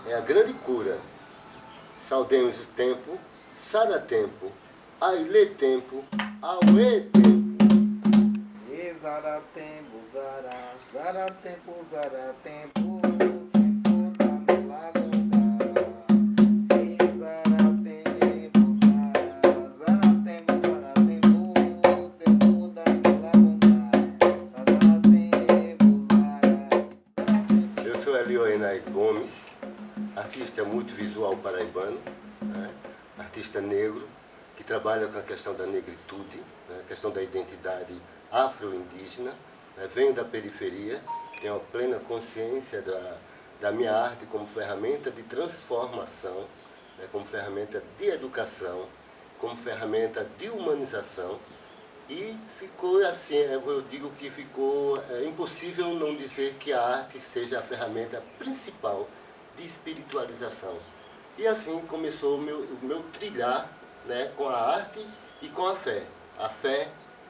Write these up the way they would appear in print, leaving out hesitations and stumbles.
é a grande cura. Saudemos o tempo, sara tempo, aile tempo, auê tempo. E zara tempo, zara, zara tempo, zara tempo, tempo da melagunda. E zara tempo, zara, zara tempo, zara tempo, tempo da melagunda. Zara tempo, zara, zara tempo. Eu sou Elioenay Gomes, artista multivisual paraibano, né? Artista negro, que trabalha com a questão da negritude, né? A questão da identidade afro-indígena. Né? Venho da periferia, tenho a plena consciência da minha arte como ferramenta de transformação, né? Como ferramenta de educação, como ferramenta de humanização. E ficou assim, eu digo que ficou impossível não dizer que a arte seja a ferramenta principal de espiritualização. E assim começou o meu trilhar, né, com a arte e com a fé. A fé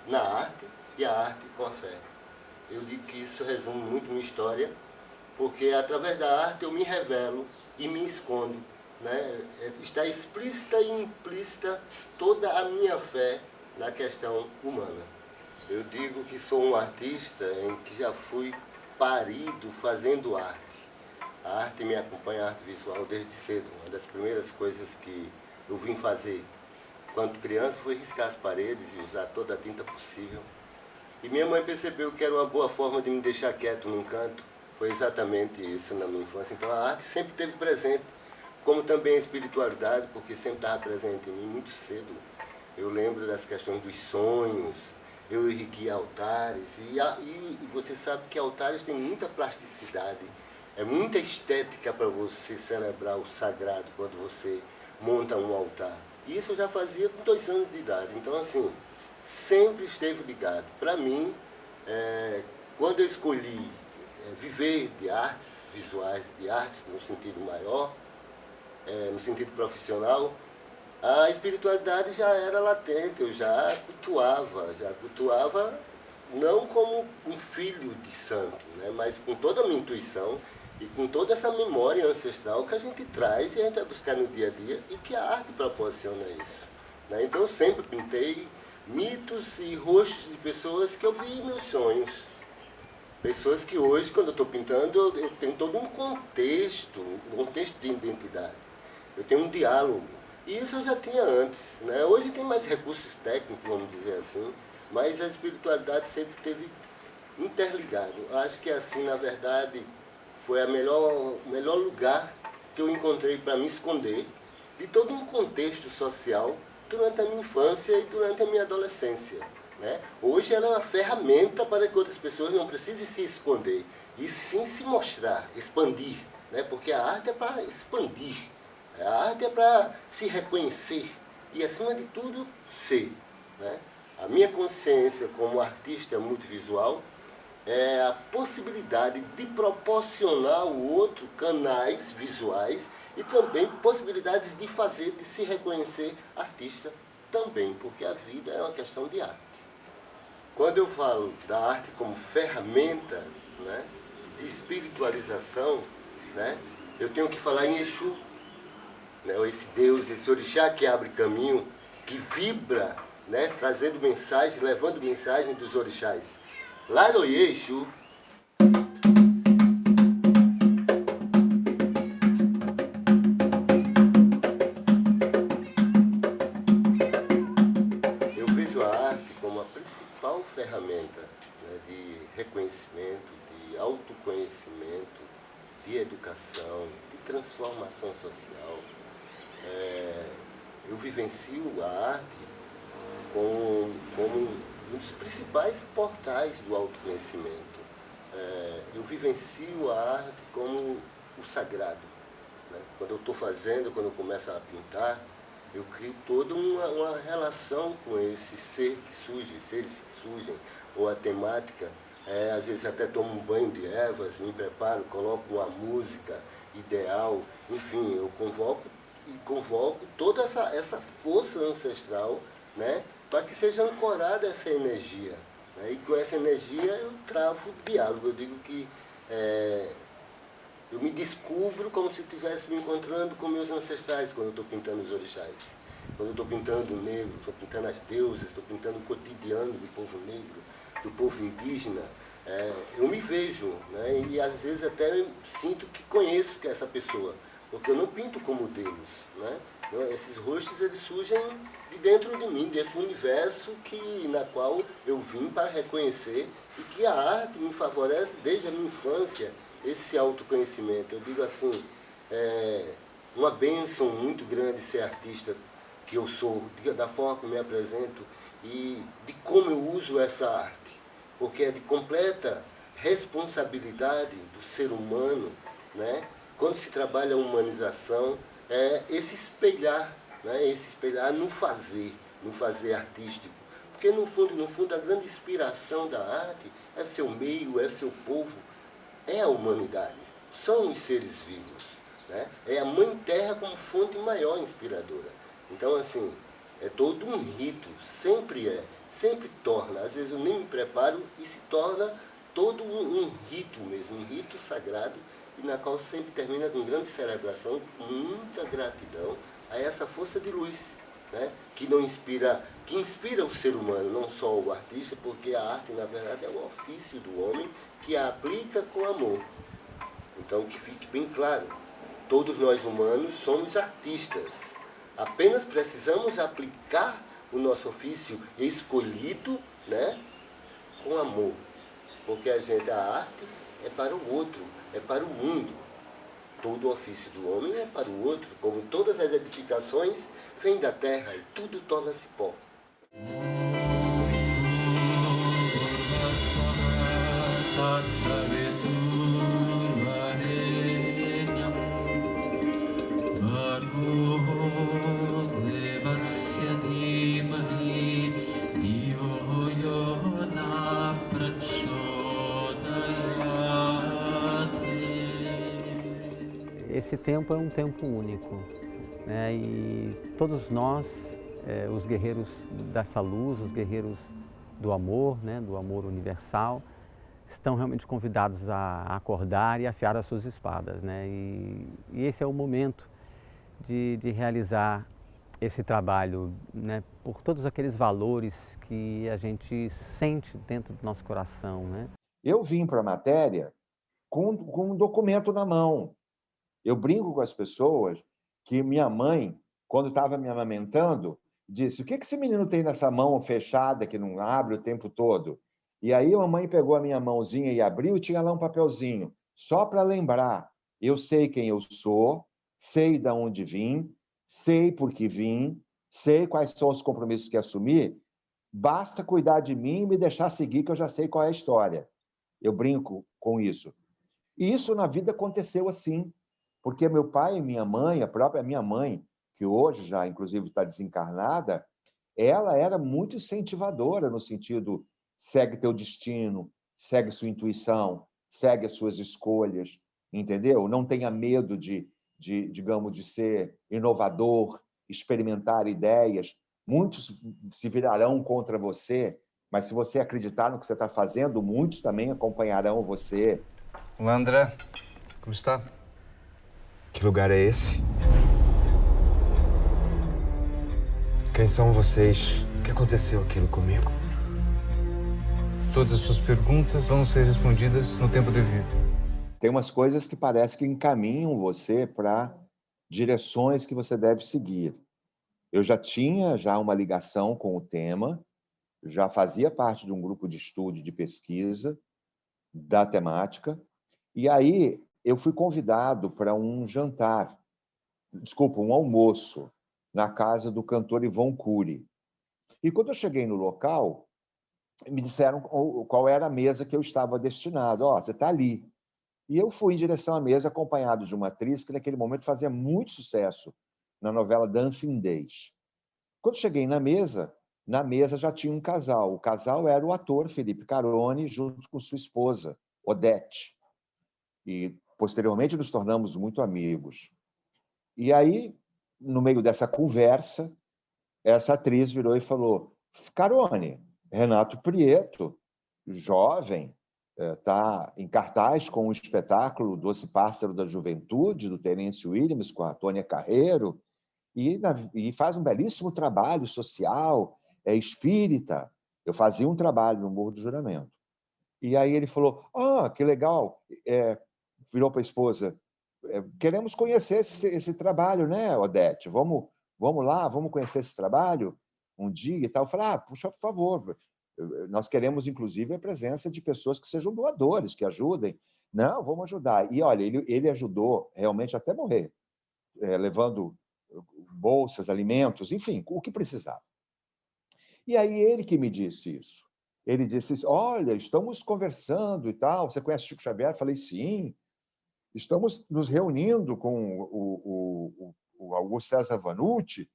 na arte e a arte com a fé. Eu digo que isso resume muito minha história, porque através da arte eu me revelo e me escondo. Né? Está explícita e implícita toda a minha fé na questão humana. Eu digo que sou um artista em que já fui parido fazendo arte. A arte me acompanha, a arte visual, desde cedo. Uma das primeiras coisas que eu vim fazer quando criança foi riscar as paredes e usar toda a tinta possível. E minha mãe percebeu que era uma boa forma de me deixar quieto num canto. Foi exatamente isso na minha infância. Então a arte sempre esteve presente, como também a espiritualidade, porque sempre estava presente em mim muito cedo. Eu lembro das questões dos sonhos, eu erguia altares, e você sabe que altares têm muita plasticidade, é muita estética para você celebrar o sagrado quando você monta um altar. E isso eu já fazia com 2 anos de idade, então assim, sempre esteve ligado. Para mim, quando eu escolhi viver de artes visuais, de artes no sentido maior, no sentido profissional, a espiritualidade já era latente, eu já cultuava não como um filho de santo, né, mas com toda a minha intuição e com toda essa memória ancestral que a gente traz e a gente vai buscar no dia a dia e que a arte proporciona isso. Né? Então eu sempre pintei mitos e rostos de pessoas que eu vi em meus sonhos. Pessoas que hoje, quando eu estou pintando, eu tenho todo um contexto de identidade. Eu tenho um diálogo. E isso eu já tinha antes. Né? Hoje tem mais recursos técnicos, vamos dizer assim, mas a espiritualidade sempre esteve interligado. Acho que assim, na verdade, foi o melhor lugar que eu encontrei para me esconder de todo um contexto social durante a minha infância e durante a minha adolescência. Né? Hoje ela é uma ferramenta para que outras pessoas não precisem se esconder, e sim se mostrar, expandir. Né? Porque a arte é para expandir, a arte é para se reconhecer e, acima de tudo, ser. Né? A minha consciência como artista multivisual é a possibilidade de proporcionar ao outro canais visuais e também possibilidades de fazer, de se reconhecer artista também, porque a vida é uma questão de arte. Quando eu falo da arte como ferramenta, né, de espiritualização, né, eu tenho que falar em Exu, né, esse Deus, esse orixá que abre caminho, que vibra, né, trazendo mensagens, levando mensagem dos orixás. Laroye Exu. Eu vejo a arte como a principal ferramenta, né, de reconhecimento, de autoconhecimento, de educação, de transformação social. Eu vivencio a arte como um dos principais portais do autoconhecimento. Eu vivencio a arte como o sagrado. Né? Quando eu estou fazendo, quando eu começo a pintar, eu crio toda uma relação com esse ser que surge, seres que surgem, ou a temática. Às vezes até tomo um banho de ervas, me preparo, coloco uma música ideal, enfim, eu convoco toda essa força ancestral, né, para que seja ancorada essa energia. Né, e com essa energia eu travo diálogo. Eu digo que Eu me descubro como se estivesse me encontrando com meus ancestrais quando eu estou pintando os orixás. Quando eu estou pintando o negro, estou pintando as deusas, estou pintando o cotidiano do povo negro, do povo indígena, eu me vejo, né? E às vezes até sinto que conheço que é essa pessoa, porque eu não pinto como Deus, né? Esses rostos eles surgem de dentro de mim, desse universo na qual eu vim para reconhecer e que a arte me favorece desde a minha infância, esse autoconhecimento. Eu digo assim, uma bênção muito grande ser artista que eu sou, da forma como me apresento e de como eu uso essa arte, porque é de completa responsabilidade do ser humano, né? Quando se trabalha a humanização, esse espelhar, né? Esse espelhar no fazer artístico, porque no fundo a grande inspiração da arte é seu meio, é seu povo, é a humanidade, são os seres vivos, né? É a Mãe Terra como fonte maior inspiradora. Então, assim, é todo um rito, sempre torna, às vezes eu nem me preparo e se torna todo um rito mesmo, um rito sagrado, e na qual sempre termina com grande celebração, com muita gratidão a essa força de luz, né? Que inspira o ser humano, não só o artista, porque a arte, na verdade, é o ofício do homem que a aplica com amor. Então, que fique bem claro, todos nós humanos somos artistas. Apenas precisamos aplicar o nosso ofício escolhido, né, com amor. Porque a arte é para o outro, é para o mundo. Todo o ofício do homem é para o outro, como todas as edificações vêm da terra e tudo torna-se pó. Esse tempo é um tempo único, né? E todos nós, os guerreiros dessa luz, os guerreiros do amor, né? Do amor universal, estão realmente convidados a acordar e afiar as suas espadas, né? E esse é o momento de realizar esse trabalho, né? Por todos aqueles valores que a gente sente dentro do nosso coração, né? Eu vim para a matéria com um documento na mão. Eu brinco com as pessoas que minha mãe, quando estava me amamentando, disse: o que esse menino tem nessa mão fechada que não abre o tempo todo? E aí a mamãe pegou a minha mãozinha e abriu, e tinha lá um papelzinho, só para lembrar: eu sei quem eu sou, sei de onde vim, sei por que vim, sei quais são os compromissos que assumi, basta cuidar de mim e me deixar seguir, que eu já sei qual é a história. Eu brinco com isso. E isso na vida aconteceu assim, porque meu pai e minha mãe, a própria minha mãe, que hoje já inclusive está desencarnada, ela era muito incentivadora no sentido: segue teu destino, segue sua intuição, segue as suas escolhas, entendeu? Não tenha medo digamos, de ser inovador, experimentar ideias. Muitos se virarão contra você, mas se você acreditar no que você está fazendo, muitos também acompanharão você. Olá, André. Como está? Que lugar é esse? Quem são vocês? O que aconteceu aquilo comigo? Todas as suas perguntas vão ser respondidas no tempo devido. Tem umas coisas que parece que encaminham você para direções que você deve seguir. Eu já tinha uma ligação com o tema, já fazia parte de um grupo de estudo, de pesquisa da temática, e aí eu fui convidado para um um almoço, na casa do cantor Ivon Cury. E quando eu cheguei no local, me disseram qual era a mesa que eu estava destinado. Você está ali. E eu fui em direção à mesa, acompanhado de uma atriz que naquele momento fazia muito sucesso na novela Dancing Days. Quando cheguei na mesa já tinha um casal. O casal era o ator Felipe Carone, junto com sua esposa, Odete. E, posteriormente, nos tornamos muito amigos. E aí, no meio dessa conversa, essa atriz virou e falou: Carone, Renato Prieto, jovem, está em cartaz com o espetáculo Doce Pássaro da Juventude, do Terence Williams, com a Tônia Carreiro, e faz um belíssimo trabalho social, é espírita. Eu fazia um trabalho no Morro do Juramento. E aí ele falou, que legal, virou para a esposa, queremos conhecer esse trabalho, né, Odete? Vamos lá, vamos conhecer esse trabalho um dia e tal. Eu falei, puxa, por favor, nós queremos, inclusive, a presença de pessoas que sejam doadores, que ajudem. Não, vamos ajudar. E, olha, ele ajudou realmente até morrer, levando bolsas, alimentos, enfim, o que precisava. E aí ele que me disse isso. Ele disse, olha, estamos conversando e tal. Você conhece Chico Xavier? Eu falei, sim. Estamos nos reunindo com o Augusto César Vanucci,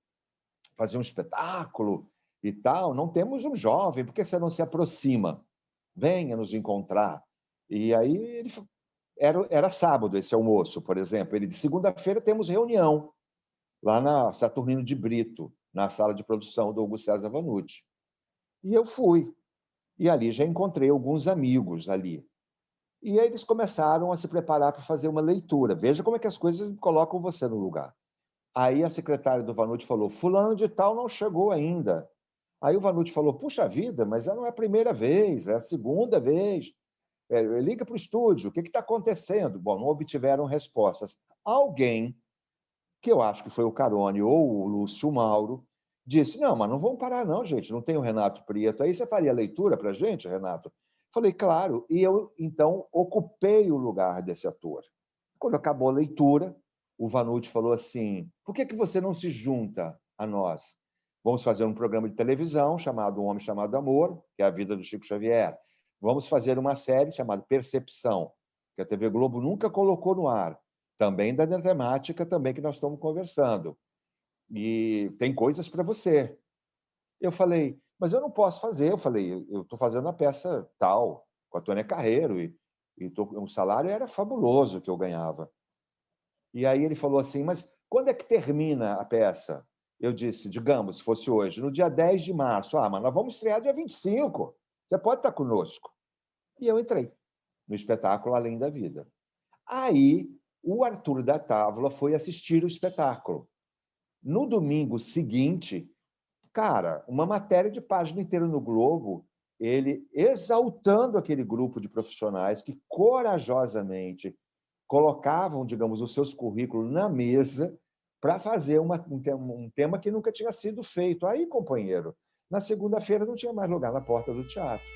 fazer um espetáculo e tal. Não temos um jovem, por que você não se aproxima? Venha nos encontrar. E aí era sábado esse almoço, por exemplo. Ele disse, segunda-feira temos reunião lá na Saturnino de Brito, na sala de produção do Augusto César Vanucci. E eu fui. E ali já encontrei alguns amigos ali. E aí eles começaram a se preparar para fazer uma leitura. Veja como é que as coisas colocam você no lugar. Aí a secretária do Vanucci falou, fulano de tal não chegou ainda. Aí o Vanucci falou, puxa vida, mas não é a primeira vez, é a segunda vez. Liga para o estúdio, o que está acontecendo? Bom, não obtiveram respostas. Alguém, que eu acho que foi o Carone ou o Lúcio Mauro, disse, não, mas não vamos parar não, gente, não tem o Renato Prieto. Aí você faria leitura para a gente, Renato? Falei, claro, e eu, então, ocupei o lugar desse ator. Quando acabou a leitura, o Vanucci falou assim, por que você não se junta a nós? Vamos fazer um programa de televisão chamado Um Homem Chamado Amor, que é a vida do Chico Xavier. Vamos fazer uma série chamada Percepção, que a TV Globo nunca colocou no ar. Também da temática também que nós estamos conversando. E tem coisas para você. Eu falei, mas eu não posso fazer. Eu falei, eu estou fazendo a peça tal, com a Tônia Carreiro, e o salário era fabuloso que eu ganhava. E aí ele falou assim, mas quando é que termina a peça? Eu disse, digamos, se fosse hoje, no dia 10 de março. Mas nós vamos estrear dia 25. Você pode estar conosco. E eu entrei no espetáculo Além da Vida. Aí o Arthur da Távola foi assistir o espetáculo. No domingo seguinte, cara, uma matéria de página inteira no Globo, ele exaltando aquele grupo de profissionais que corajosamente colocavam, digamos, os seus currículos na mesa para fazer um tema que nunca tinha sido feito. Aí, companheiro, na segunda-feira não tinha mais lugar na porta do teatro.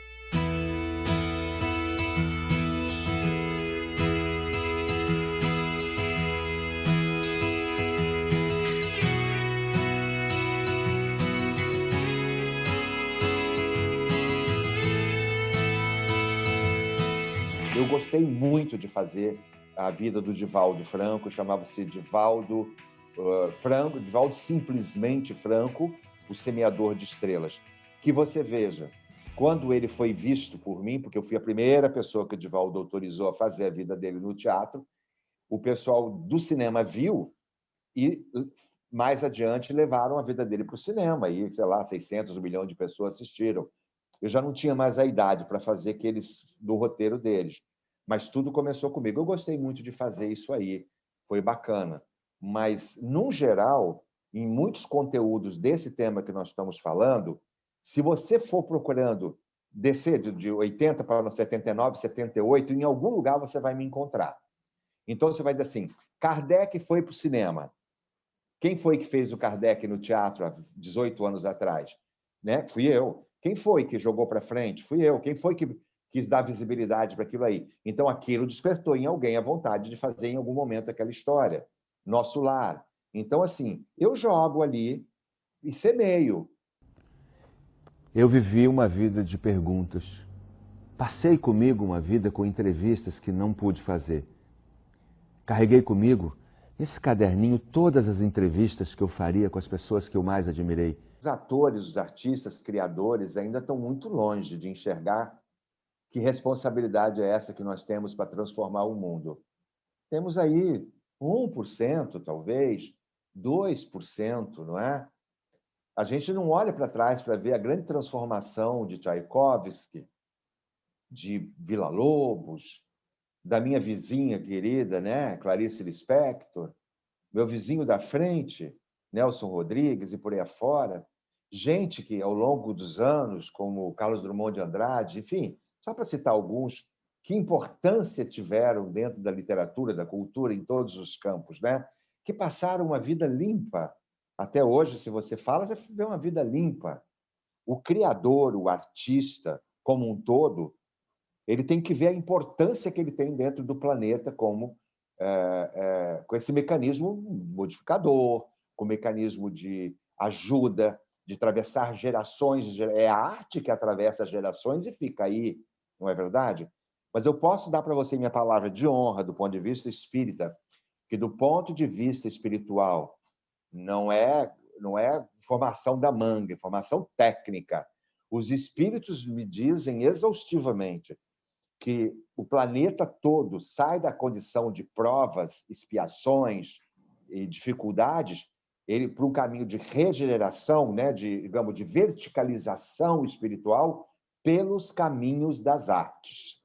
Eu gostei muito de fazer a vida do Divaldo Franco, chamava-se Divaldo Franco, Divaldo Simplesmente Franco, o Semeador de Estrelas. Que você veja, quando ele foi visto por mim, porque eu fui a primeira pessoa que o Divaldo autorizou a fazer a vida dele no teatro, o pessoal do cinema viu e mais adiante levaram a vida dele para o cinema, e, sei lá, 600 milhões de pessoas assistiram. Eu já não tinha mais a idade para fazer aqueles do roteiro deles. Mas tudo começou comigo. Eu gostei muito de fazer isso aí. Foi bacana. Mas, no geral, em muitos conteúdos desse tema que nós estamos falando, se você for procurando descer de 80 para 79, 78, em algum lugar você vai me encontrar. Então, você vai dizer assim, Kardec foi para o cinema. Quem foi que fez o Kardec no teatro há 18 anos atrás? Né? Fui eu. Quem foi que jogou para frente? Fui eu. Quem foi que quis dar visibilidade para aquilo aí? Então, aquilo despertou em alguém a vontade de fazer em algum momento aquela história. Nosso Lar. Então, assim, eu jogo ali e semeio. Eu vivi uma vida de perguntas. Passei comigo uma vida com entrevistas que não pude fazer. Carreguei comigo esse caderninho, todas as entrevistas que eu faria com as pessoas que eu mais admirei. Os atores, os artistas, criadores ainda estão muito longe de enxergar que responsabilidade é essa que nós temos para transformar o mundo. Temos aí 1%, talvez, 2%, não é? A gente não olha para trás para ver a grande transformação de Tchaikovsky, de Villa-Lobos, da minha vizinha querida, né, Clarice Lispector, meu vizinho da frente, Nelson Rodrigues, e por aí afora, gente que, ao longo dos anos, como Carlos Drummond de Andrade, enfim, só para citar alguns, que importância tiveram dentro da literatura, da cultura, em todos os campos, né? Que passaram uma vida limpa. Até hoje, se você fala, você vê uma vida limpa. O criador, o artista, como um todo, ele tem que ver a importância que ele tem dentro do planeta como com esse mecanismo modificador, com o mecanismo de ajuda, de atravessar gerações. É a arte que atravessa gerações e fica aí, não é verdade? Mas eu posso dar para você minha palavra de honra do ponto de vista espírita, que do ponto de vista espiritual não é formação da manga, é formação técnica. Os espíritos me dizem exaustivamente que o planeta todo sai da condição de provas, expiações e dificuldades ele para um caminho de regeneração, né, digamos, de verticalização espiritual pelos caminhos das artes.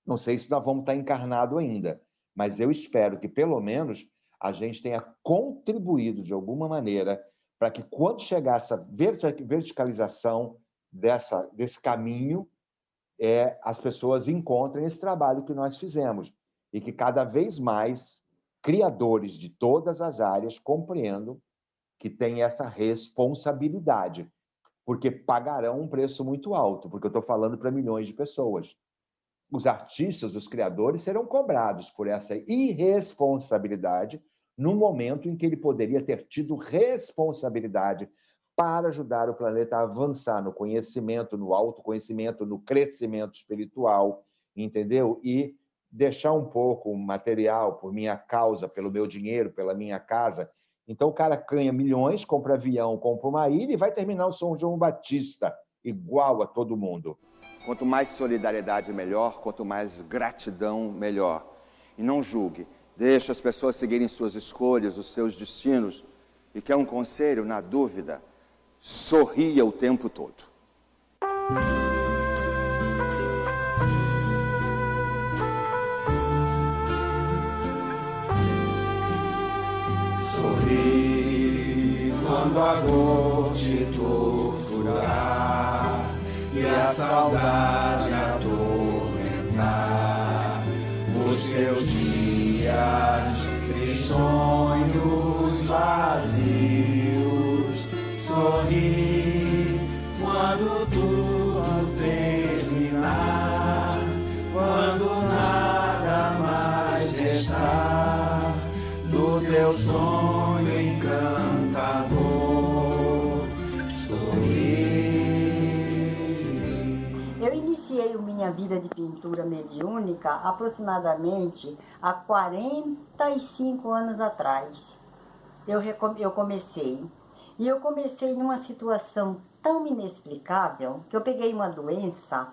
Não sei se nós vamos estar encarnados ainda, mas eu espero que, pelo menos, a gente tenha contribuído de alguma maneira para que, quando chegar essa verticalização desse caminho, as pessoas encontrem esse trabalho que nós fizemos e que cada vez mais criadores de todas as áreas compreendam que têm essa responsabilidade, porque pagarão um preço muito alto, porque eu estou falando para milhões de pessoas. Os artistas, os criadores, serão cobrados por essa irresponsabilidade no momento em que ele poderia ter tido responsabilidade para ajudar o planeta a avançar no conhecimento, no autoconhecimento, no crescimento espiritual, entendeu? E deixar um pouco o material por minha causa, pelo meu dinheiro, pela minha casa. Então o cara ganha milhões, compra avião, compra uma ilha e vai terminar o São João Batista, igual a todo mundo. Quanto mais solidariedade, melhor. Quanto mais gratidão, melhor. E não julgue. Deixe as pessoas seguirem suas escolhas, os seus destinos. E quer um conselho? Na dúvida, sorria o tempo todo. Sorri quando a dor te torturar e a saudade atormentar os teus dias tristonhos vazios. Sorri quando tudo terminar, quando nada mais restar do teu sonho encantador. Sorri. Eu iniciei minha vida de pintura mediúnica aproximadamente há 45 anos atrás. Eu comecei. E eu comecei numa situação tão inexplicável que eu peguei uma doença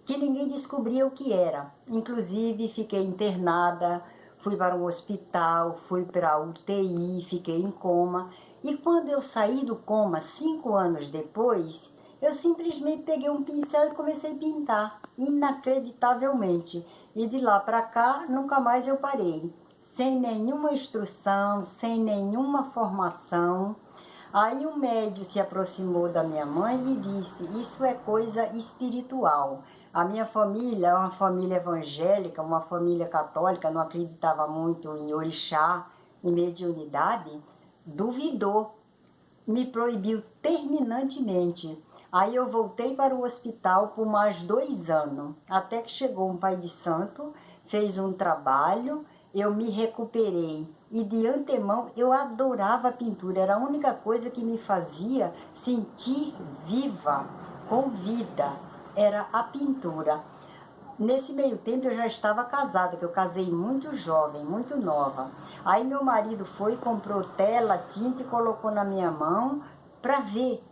que ninguém descobria o que era. Inclusive, fiquei internada, fui para um hospital, fui para a UTI, fiquei em coma. E quando eu saí do coma, 5 anos depois, eu simplesmente peguei um pincel e comecei a pintar, inacreditavelmente. E de lá para cá, nunca mais eu parei. Sem nenhuma instrução, sem nenhuma formação. Aí um médium se aproximou da minha mãe e disse, isso é coisa espiritual. A minha família é uma família evangélica, uma família católica, não acreditava muito em orixá, em mediunidade, duvidou, me proibiu terminantemente. Aí eu voltei para o hospital por mais 2 anos, até que chegou um pai de santo, fez um trabalho, eu me recuperei. E de antemão eu adorava a pintura, era a única coisa que me fazia sentir viva, com vida, era a pintura. Nesse meio tempo eu já estava casada, que eu casei muito jovem, muito nova. Aí meu marido foi, comprou tela, tinta e colocou na minha mão para ver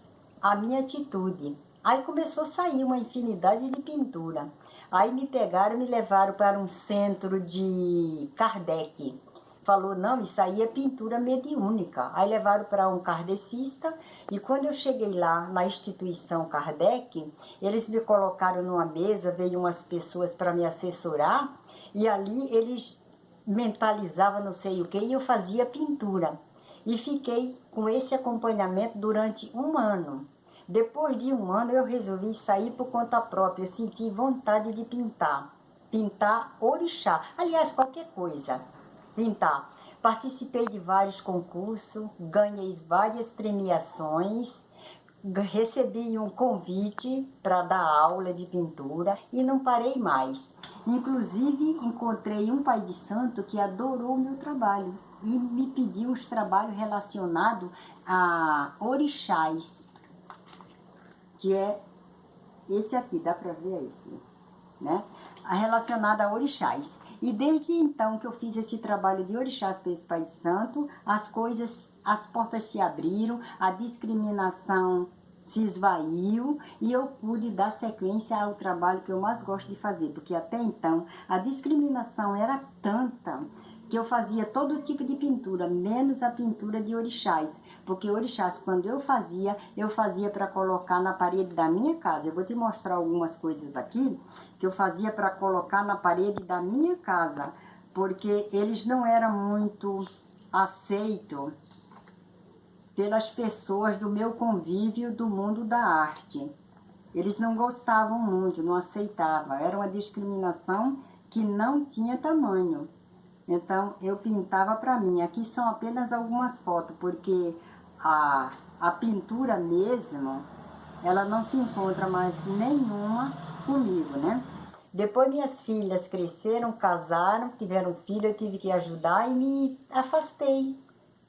a minha atitude. Aí começou a sair uma infinidade de pintura. Aí me pegaram e me levaram para um centro de Kardec. falou, não, isso aí é pintura mediúnica. Aí levaram para um kardecista, e quando eu cheguei lá na instituição Kardec, eles me colocaram numa mesa, veio umas pessoas para me assessorar, e ali eles mentalizavam não sei o que, e eu fazia pintura. E fiquei com esse acompanhamento durante 1 ano. Depois de 1 ano eu resolvi sair por conta própria, eu senti vontade de pintar orixá, aliás, qualquer coisa, pintar. Participei de vários concursos, ganhei várias premiações, recebi um convite para dar aula de pintura e não parei mais. Inclusive, encontrei um pai de santo que adorou o meu trabalho e me pediu os trabalhos relacionados a orixás, que é esse aqui, dá para ver esse, né? Relacionado a orixás. E desde então que eu fiz esse trabalho de orixás para esse pai de santo, as portas se abriram, a discriminação se esvaiu e eu pude dar sequência ao trabalho que eu mais gosto de fazer, porque até então a discriminação era tanta que eu fazia todo tipo de pintura, menos a pintura de orixás, porque orixás, quando eu fazia para colocar na parede da minha casa. Eu vou te mostrar algumas coisas aqui que eu fazia para colocar na parede da minha casa, porque eles não eram muito aceitos pelas pessoas do meu convívio do mundo da arte. Eles não gostavam muito, não aceitavam. Era uma discriminação que não tinha tamanho. Então, eu pintava para mim. Aqui são apenas algumas fotos, porque a pintura mesmo, ela não se encontra mais nenhuma comigo, né? Depois minhas filhas cresceram, casaram, tiveram filho, eu tive que ajudar e me afastei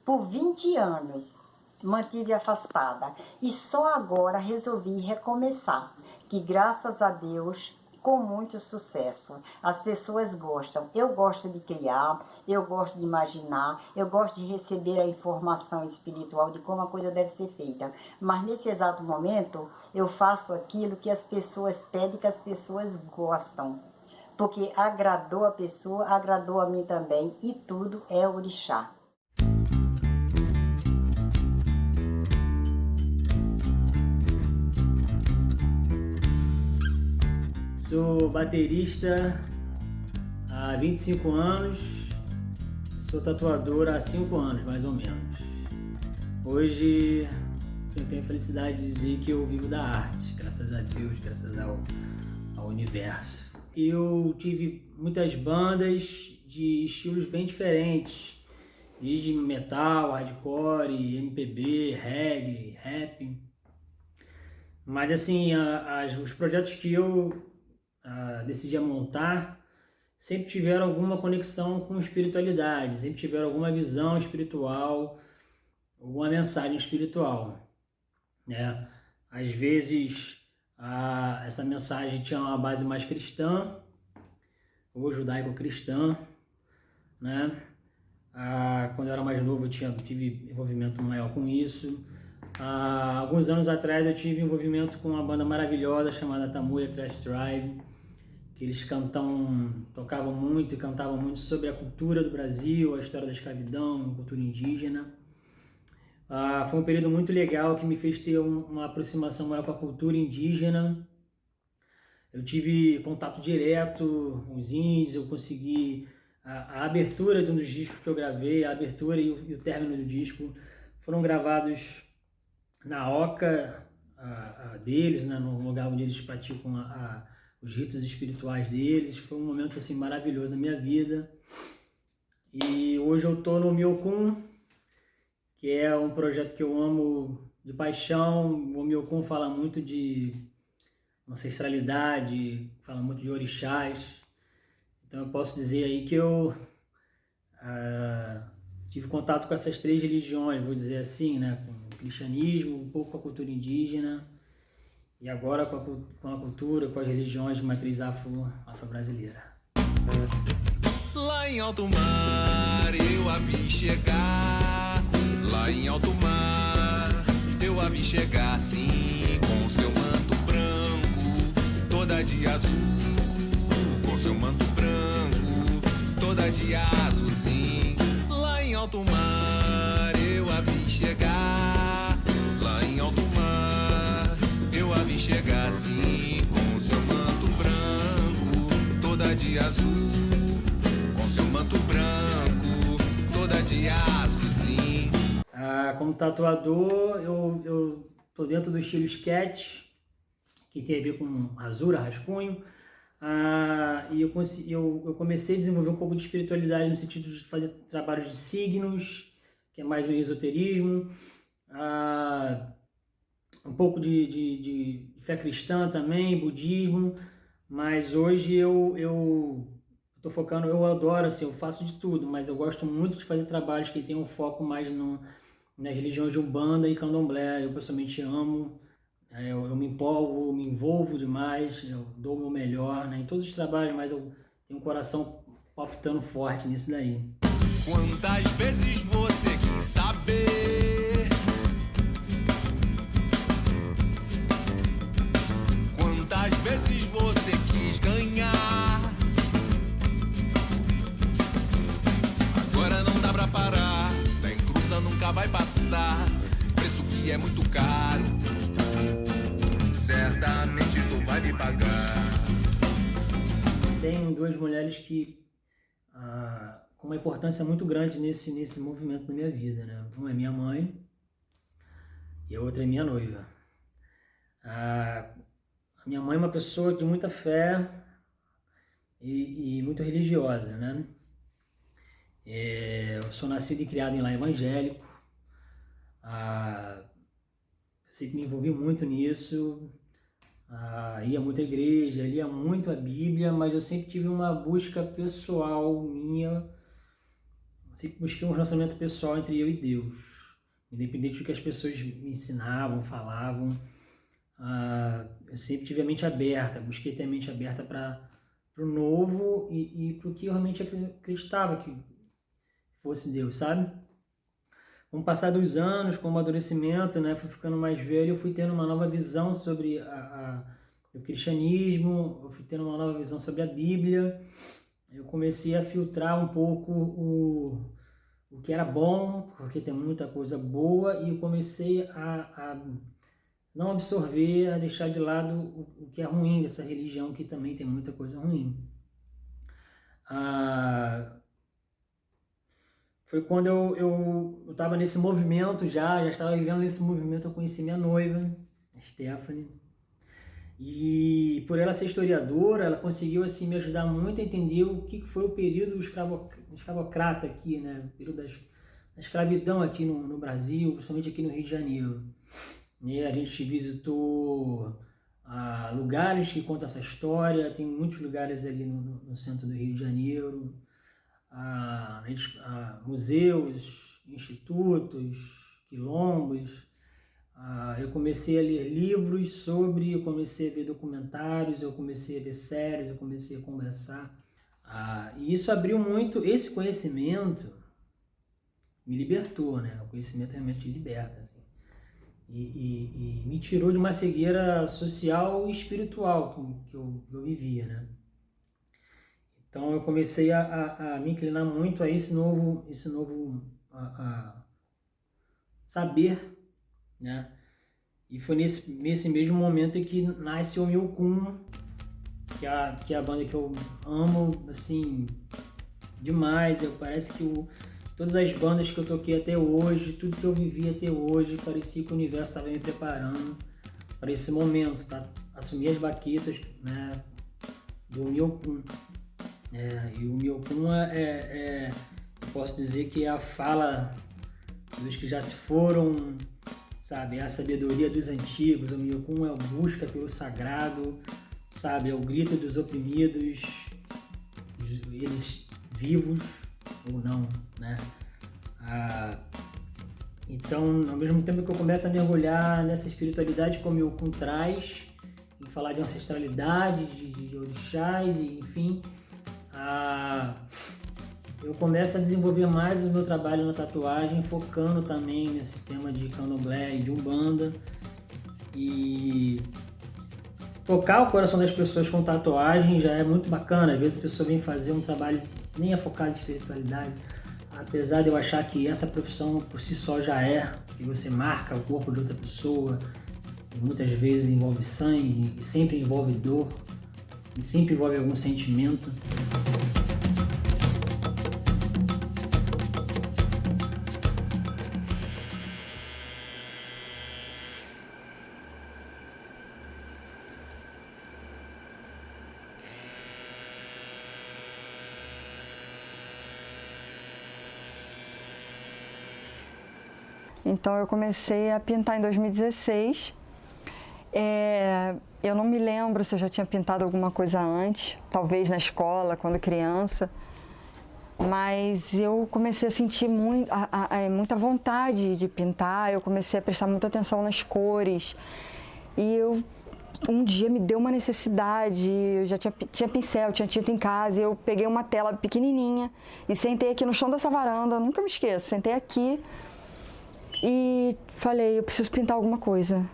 por 20 anos. Mantive afastada. E só agora resolvi recomeçar, que graças a Deus, com muito sucesso. As pessoas gostam. Eu gosto de criar, eu gosto de imaginar, eu gosto de receber a informação espiritual de como a coisa deve ser feita. Mas nesse exato momento, eu faço aquilo que as pessoas pedem, que as pessoas gostam. Porque agradou a pessoa, agradou a mim também, e tudo é orixá. Sou baterista há 25 anos, sou tatuador há 5 anos, mais ou menos. Hoje, eu tenho a felicidade de dizer que eu vivo da arte, graças a Deus, graças ao universo. Eu tive muitas bandas de estilos bem diferentes, desde metal, hardcore, MPB, reggae, rap. Mas assim, os projetos que eu decidi montar sempre tiveram alguma conexão com espiritualidade, sempre tiveram alguma visão espiritual, alguma mensagem espiritual, né? Às vezes essa mensagem tinha uma base mais cristã ou judaico-cristã, né? Quando eu era mais novo eu tive envolvimento maior com isso. Alguns anos atrás eu tive envolvimento com uma banda maravilhosa chamada Tamuya Trash Tribe, que eles tocavam muito e cantavam muito sobre a cultura do Brasil, a história da escravidão, a cultura indígena. Foi um período muito legal que me fez ter uma aproximação maior com a cultura indígena. Eu tive contato direto com os índios, eu consegui a abertura de um dos discos que eu gravei, a abertura e o término do disco foram gravados na oca deles, né, no lugar onde eles praticam os ritos espirituais deles. Foi um momento assim maravilhoso na minha vida. E hoje eu estou no Myokun, que é um projeto que eu amo de paixão. O Myokun fala muito de ancestralidade, fala muito de orixás. Então eu posso dizer aí que eu tive contato com essas 3 religiões, vou dizer assim, né? Com o cristianismo, um pouco com a cultura indígena e agora com a cultura, com as religiões de matriz afro-brasileira. Lá em alto mar eu a vi chegar, lá em alto mar eu a vi chegar, sim, com seu manto branco, toda de azul, com seu manto branco, toda de azul, sim. alto mar eu a vi chegar, lá em alto mar eu a vi chegar assim, com seu manto branco, toda de azul, com seu manto branco, toda de azulzinho. Como tatuador, eu tô dentro do estilo sketch, que tem a ver com rasura, rascunho. E eu comecei a desenvolver um pouco de espiritualidade no sentido de fazer trabalhos de signos, que é mais um esoterismo, um pouco de fé cristã também, budismo, mas hoje eu tô focando, eu adoro, assim, eu faço de tudo, mas eu gosto muito de fazer trabalhos que tenham um foco mais nas religiões de Umbanda e Candomblé. Eu pessoalmente amo. Eu me empolgo, me envolvo demais, eu dou o meu melhor, né, em todos os trabalhos, mas eu tenho um coração palpitando forte nisso daí. Quantas vezes você quis saber? Quantas vezes você quis ganhar? Agora não dá pra parar, da encruza nunca vai passar, preço que é muito caro, certamente tu vai me pagar. Tenho duas mulheres que com uma importância muito grande nesse movimento da minha vida, né? Uma é minha mãe e a outra é minha noiva. A minha mãe é uma pessoa de muita fé e muito religiosa, né? Eu sou nascido e criado em lar evangélico. Eu sempre me envolvi muito nisso. Ia muito à igreja, lia muito a Bíblia, mas eu sempre tive uma busca pessoal minha, sempre busquei um relacionamento pessoal entre eu e Deus, independente do que as pessoas me ensinavam, falavam. Eu sempre tive a mente aberta, busquei ter a mente aberta para o novo e para o que eu realmente acreditava que fosse Deus, sabe? Com o passar dos anos, com o amadurecimento, né, fui ficando mais velho, eu fui tendo uma nova visão sobre o cristianismo, eu fui tendo uma nova visão sobre a Bíblia, eu comecei a filtrar um pouco o que era bom, porque tem muita coisa boa, e eu comecei a não absorver, a deixar de lado o que é ruim dessa religião, que também tem muita coisa ruim. Foi quando eu estava nesse movimento, já estava vivendo nesse movimento, eu conheci minha noiva, Stephanie. E por ela ser historiadora, ela conseguiu assim, me ajudar muito a entender o que foi o período escravocrata aqui, né? O período da escravidão aqui no Brasil, principalmente aqui no Rio de Janeiro. E a gente visitou lugares que contam essa história, tem muitos lugares ali no centro do Rio de Janeiro. Museus, institutos, quilombos. Eu comecei a ler livros eu comecei a ver documentários, eu comecei a ver séries, eu comecei a conversar. E isso abriu muito, esse conhecimento me libertou, né? O conhecimento realmente liberta, assim. E me tirou de uma cegueira social e espiritual que eu vivia, né? Então eu comecei a me inclinar muito a esse novo saber, né? E foi nesse mesmo momento em que nasce o Milcum, que é a banda que eu amo, assim, demais. Parece que todas as bandas que eu toquei até hoje, tudo que eu vivi até hoje, parecia que o universo estava me preparando para esse momento, para assumir as baquetas, né, do Milcum. E o Milcum posso dizer que é a fala dos que já se foram, sabe? É a sabedoria dos antigos. O Milcum é a busca pelo sagrado, sabe? É o grito dos oprimidos, eles vivos ou não, né? Então, ao mesmo tempo que eu começo a mergulhar nessa espiritualidade que o Milcum traz, em falar de ancestralidade, de orixás, e enfim, eu começo a desenvolver mais o meu trabalho na tatuagem, focando também nesse tema de candomblé e de umbanda, e tocar o coração das pessoas com tatuagem já é muito bacana. Às vezes a pessoa vem fazer um trabalho nem é focado em espiritualidade, Apesar de eu achar que essa profissão por si só já é, que você marca o corpo de outra pessoa, e muitas vezes envolve sangue, e sempre envolve dor, e sempre envolve algum sentimento. Então eu comecei a pintar em 2016. Eu não me lembro se eu já tinha pintado alguma coisa antes, talvez na escola, quando criança. Mas eu comecei a sentir muita vontade de pintar, eu comecei a prestar muita atenção nas cores. E um dia me deu uma necessidade, eu já tinha pincel, tinha tinta em casa, eu peguei uma tela pequenininha e sentei aqui no chão dessa varanda, nunca me esqueço, sentei aqui. E falei, eu preciso pintar alguma coisa,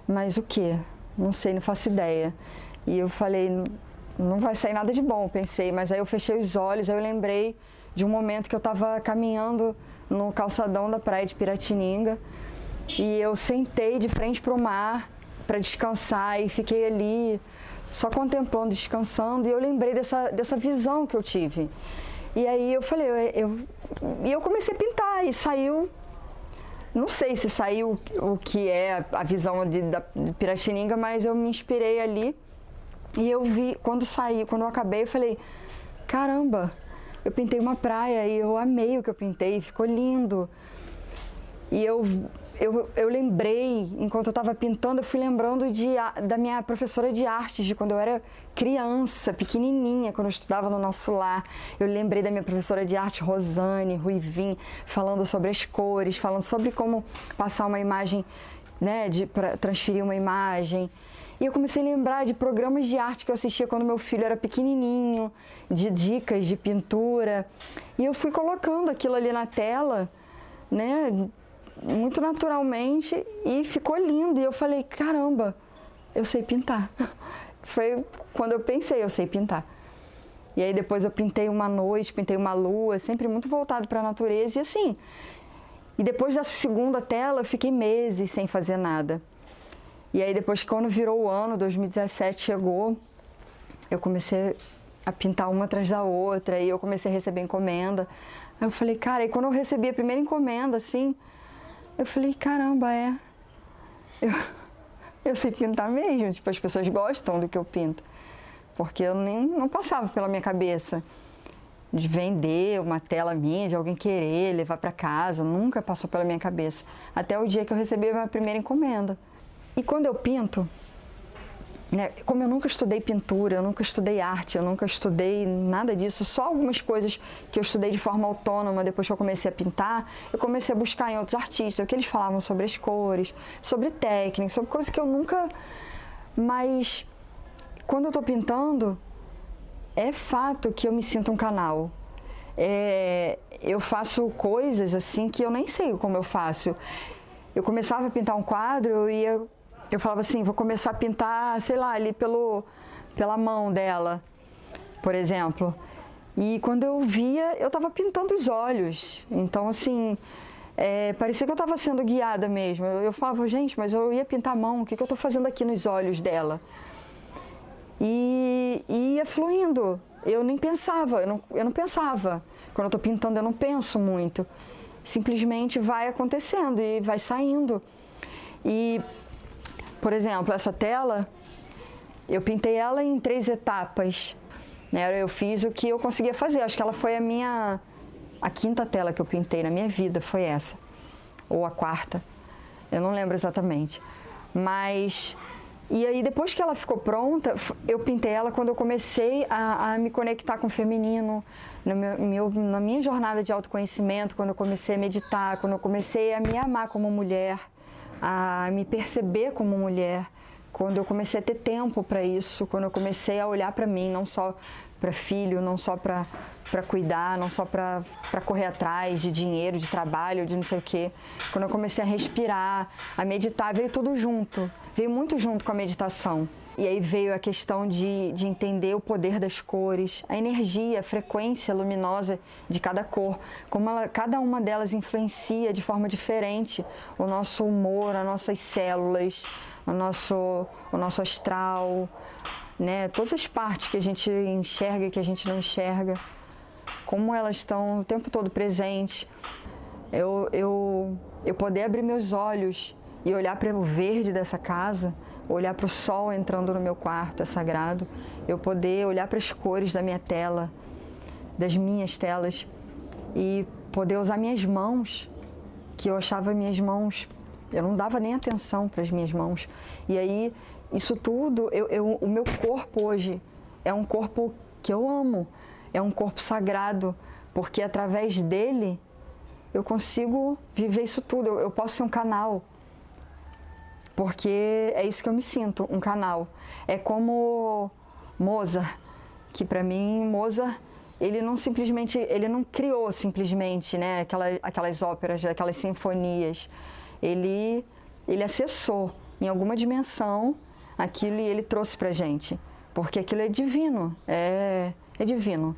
mas o quê? Não sei, não faço ideia. E eu falei, não vai sair nada de bom, pensei, mas aí eu fechei os olhos, aí eu lembrei de um momento que eu estava caminhando no calçadão da praia de Piratininga e eu sentei de frente para o mar para descansar e fiquei ali só contemplando, descansando, e eu lembrei dessa visão que eu tive. E aí eu falei, eu comecei a pintar e saiu. Não sei se saiu o que é a visão de Piratininga, mas eu me inspirei ali e eu vi, quando eu acabei, eu falei, caramba, eu pintei uma praia e eu amei o que eu pintei, ficou lindo. E eu lembrei, enquanto eu estava pintando, eu fui lembrando da minha professora de artes, de quando eu era criança, pequenininha, quando eu estudava no nosso lar. Eu lembrei da minha professora de arte, Rosane Ruivim, falando sobre as cores, falando sobre como passar uma imagem, né, para transferir uma imagem. E eu comecei a lembrar de programas de arte que eu assistia quando meu filho era pequenininho, de dicas de pintura. E eu fui colocando aquilo ali na tela, né, muito naturalmente, e ficou lindo. E eu falei, caramba, eu sei pintar. Foi quando eu pensei, eu sei pintar. E aí depois eu pintei uma noite, pintei uma lua, sempre muito voltado para a natureza. E assim, e depois dessa segunda tela eu fiquei meses sem fazer nada. E aí depois, quando virou o ano, 2017 chegou, eu comecei a pintar uma atrás da outra, e eu comecei a receber encomenda. Aí eu falei, cara, e quando eu recebi a primeira encomenda, assim, eu falei, caramba, eu sei pintar mesmo, tipo, as pessoas gostam do que eu pinto. Porque eu não passava pela minha cabeça de vender uma tela minha, de alguém querer levar para casa, nunca passou pela minha cabeça. Até o dia que eu recebi a minha primeira encomenda. E quando eu pinto, né, como eu nunca estudei pintura, eu nunca estudei arte, eu nunca estudei nada disso, só algumas coisas que eu estudei de forma autônoma depois que eu comecei a pintar, eu comecei a buscar em outros artistas, o que eles falavam sobre as cores, sobre técnica, sobre coisas que eu nunca... Mas quando eu estou pintando, é fato que eu me sinto um canal. Eu faço coisas assim que eu nem sei como eu faço. Eu começava a pintar um quadro e eu falava assim, vou começar a pintar, sei lá, ali pela mão dela, por exemplo. E quando eu via, eu estava pintando os olhos. Então, assim, parecia que eu estava sendo guiada mesmo. Eu falava, gente, mas eu ia pintar a mão, o que eu estou fazendo aqui nos olhos dela? E ia fluindo. Eu nem pensava, eu não pensava. Quando eu estou pintando, eu não penso muito. Simplesmente vai acontecendo e vai saindo. E, por exemplo, essa tela, eu pintei ela em 3 etapas. Né? Eu fiz o que eu conseguia fazer. Acho que ela foi a 5ª tela que eu pintei na minha vida, foi essa. Ou a 4ª. Eu não lembro exatamente. Mas... E aí, depois que ela ficou pronta, eu pintei ela quando eu comecei a me conectar com o feminino, na minha jornada de autoconhecimento, quando eu comecei a meditar, quando eu comecei a me amar como mulher, a me perceber como mulher, quando eu comecei a ter tempo para isso, quando eu comecei a olhar para mim, não só para filho, não só para cuidar, não só para correr atrás de dinheiro, de trabalho, de não sei o quê. Quando eu comecei a respirar, a meditar, veio tudo junto. Veio muito junto com a meditação. E aí veio a questão de entender o poder das cores, a energia, a frequência luminosa de cada cor, como cada uma delas influencia de forma diferente o nosso humor, as nossas células, o nosso astral, né? Todas as partes que a gente enxerga e que a gente não enxerga, como elas estão o tempo todo presentes. Eu poder abrir meus olhos e olhar para o verde dessa casa, olhar para o sol entrando no meu quarto, é sagrado. Eu poder olhar para as cores da minha tela, das minhas telas, e poder usar minhas mãos, que eu achava minhas mãos, eu não dava nem atenção para as minhas mãos. E aí, isso tudo, o meu corpo hoje é um corpo que eu amo, é um corpo sagrado, porque através dele eu consigo viver isso tudo, eu posso ser um canal. Porque é isso que eu me sinto, um canal. É como Mozart, que para mim, Mozart, ele não criou simplesmente, né, aquelas óperas, aquelas sinfonias. Ele acessou em alguma dimensão aquilo e ele trouxe pra gente. Porque aquilo é divino, é divino.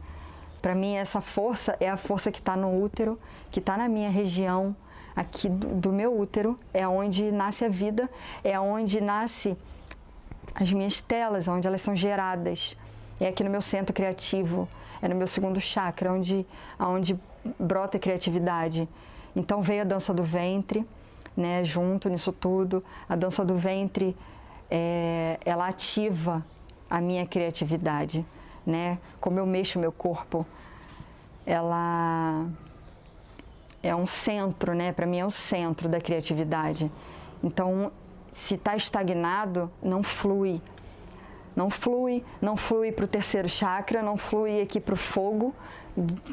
Para mim, essa força é a força que está no útero, que está na minha região, aqui do meu útero, é onde nasce a vida, é onde nasce as minhas telas, onde elas são geradas. É aqui no meu centro criativo, é no meu segundo chakra, onde brota a criatividade. Então veio a dança do ventre, né, junto nisso tudo. A dança do ventre, ela ativa a minha criatividade, né? Como eu mexo o meu corpo, ela é um centro, né? Para mim é o centro da criatividade. Então, se está estagnado, não flui. Não flui para o terceiro chakra, não flui aqui para o fogo,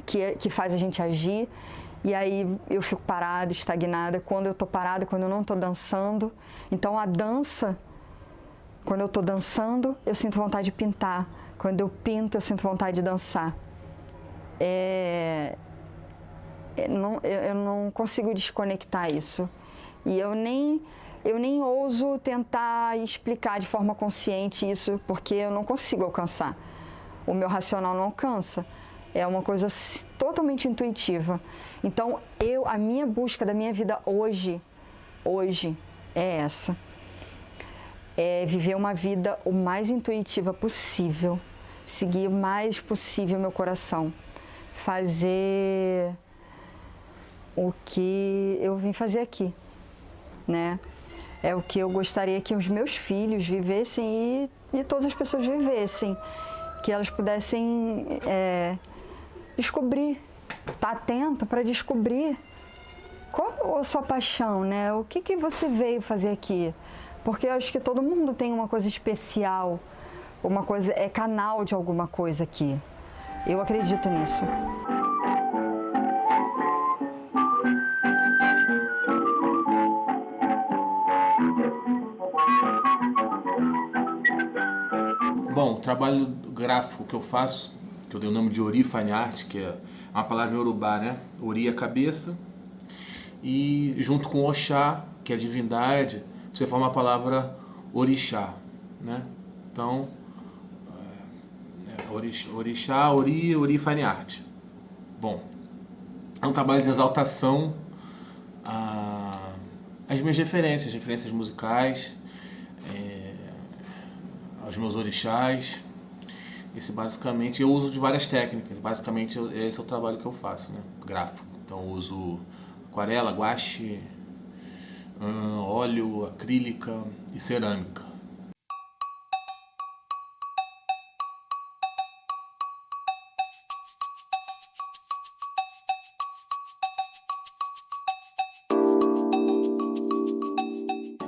que faz a gente agir. E aí eu fico parada, estagnada. Quando eu estou parada, quando eu não estou dançando. Então, a dança, quando eu estou dançando, eu sinto vontade de pintar. Quando eu pinto, eu sinto vontade de dançar. Eu não consigo desconectar isso. E eu nem ouso tentar explicar de forma consciente isso, porque eu não consigo alcançar. O meu racional não alcança. É uma coisa totalmente intuitiva. Então, a minha busca da minha vida hoje é essa. É viver uma vida o mais intuitiva possível. Seguir o mais possível meu coração. Fazer o que eu vim fazer aqui, né? É o que eu gostaria que os meus filhos vivessem e todas as pessoas vivessem. Que elas pudessem descobrir, estar atento para descobrir qual a sua paixão, né? O que você veio fazer aqui? Porque eu acho que todo mundo tem uma coisa especial, uma coisa, é canal de alguma coisa aqui. Eu acredito nisso. Bom, o trabalho gráfico que eu faço, que eu dei o nome de Ori Fine Art, que é uma palavra em Yorubá, né? Ori é cabeça, e junto com Oxá, que é a divindade, você forma a palavra Orixá, né? Então, Orixá, Ori Fine Art. Bom, é um trabalho de exaltação às minhas referências musicais, aos meus orixás. Esse basicamente, eu uso de várias técnicas, basicamente esse é o trabalho que eu faço, né? Gráfico. Então eu uso aquarela, guache, óleo, acrílica e cerâmica.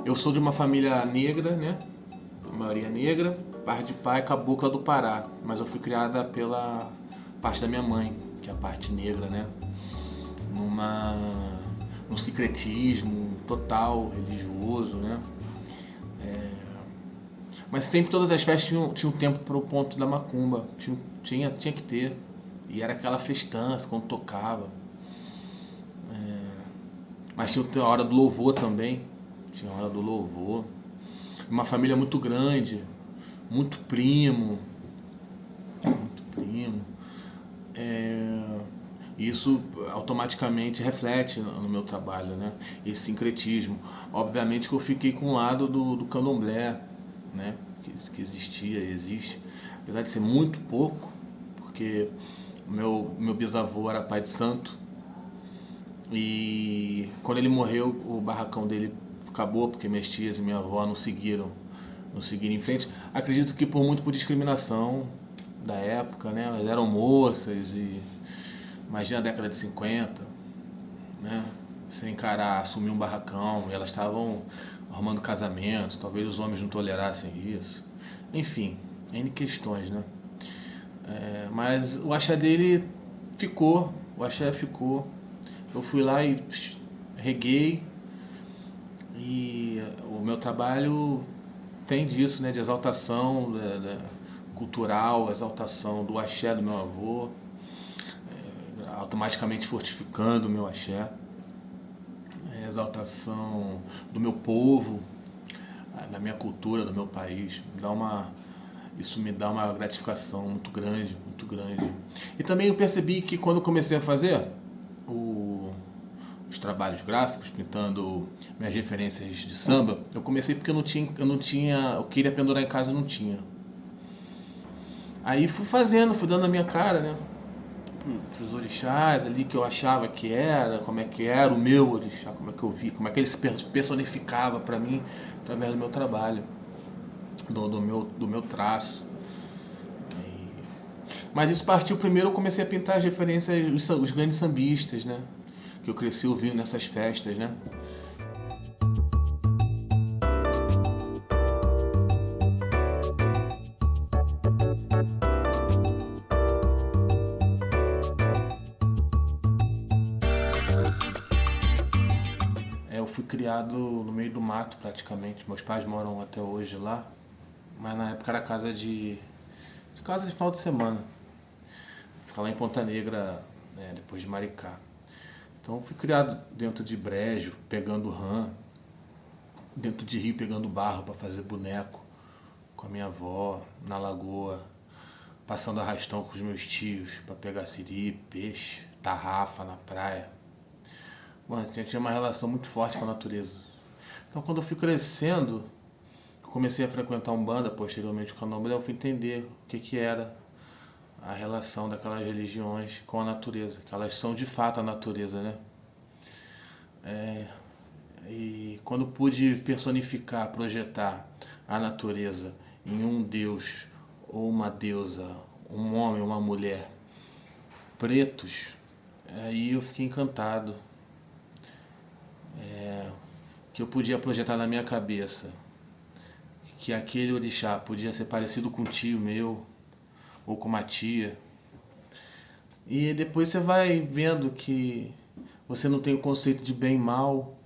Eu sou de uma família negra, né? A maioria negra, parte de pai, cabocla do Pará, mas eu fui criada pela parte da minha mãe, que é a parte negra, né? Num secretismo total, religioso, né? Mas sempre todas as festas tinham tempo para o ponto da macumba, tinha que ter, e era aquela festança quando tocava. Mas tinha a hora do louvor também, tinha a hora do louvor. Uma família muito grande, muito primo. Isso automaticamente reflete no meu trabalho, né? Esse sincretismo. Obviamente que eu fiquei com o lado do candomblé, né? Que existia, existe. Apesar de ser muito pouco, porque meu bisavô era pai de santo. E quando ele morreu, o barracão dele acabou, porque minhas tias e minha avó não seguiram em frente. Acredito que por discriminação da época, né? Elas eram moças e imagina a década de 50, né? Sem encarar, assumir um barracão, e elas estavam arrumando casamento, talvez os homens não tolerassem isso. Enfim, N questões, né? Mas o axé dele ficou, Eu fui lá e reguei, e o meu trabalho tem disso, né? De exaltação cultural, exaltação do axé do meu avô, automaticamente fortificando o meu axé, exaltação do meu povo, da minha cultura, do meu país. Isso me dá uma gratificação muito grande, muito grande. E também eu percebi que quando comecei a fazer os trabalhos gráficos, pintando minhas referências de samba, eu comecei porque eu queria pendurar em casa e não tinha. Aí fui dando a minha cara, né? Pros orixás ali que eu achava que era, como é que era o meu orixá, como é que eu vi, como é que ele se personificava para mim através do meu trabalho, do meu traço. Mas isso partiu primeiro, eu comecei a pintar as referências, os grandes sambistas, né? Que eu cresci ouvindo nessas festas, né? Eu fui criado no meio do mato praticamente. Meus pais moram até hoje lá, mas na época era casa de final de semana. Ficar lá em Ponta Negra, depois de Maricá. Então eu fui criado dentro de brejo, pegando rã, dentro de rio pegando barro para fazer boneco com a minha avó, na lagoa, passando arrastão com os meus tios para pegar siri, peixe, tarrafa na praia. Bom, tinha uma relação muito forte com a natureza. Então quando eu fui crescendo, eu comecei a frequentar Umbanda, posteriormente o Candomblé, eu fui entender o que era a relação daquelas religiões com a natureza, que elas são de fato a natureza, né? E quando pude personificar, projetar a natureza em um deus ou uma deusa, um homem ou uma mulher pretos, aí eu fiquei encantado. Que eu podia projetar na minha cabeça que aquele orixá podia ser parecido com um tio meu ou com uma tia. E depois você vai vendo que você não tem o conceito de bem e mal,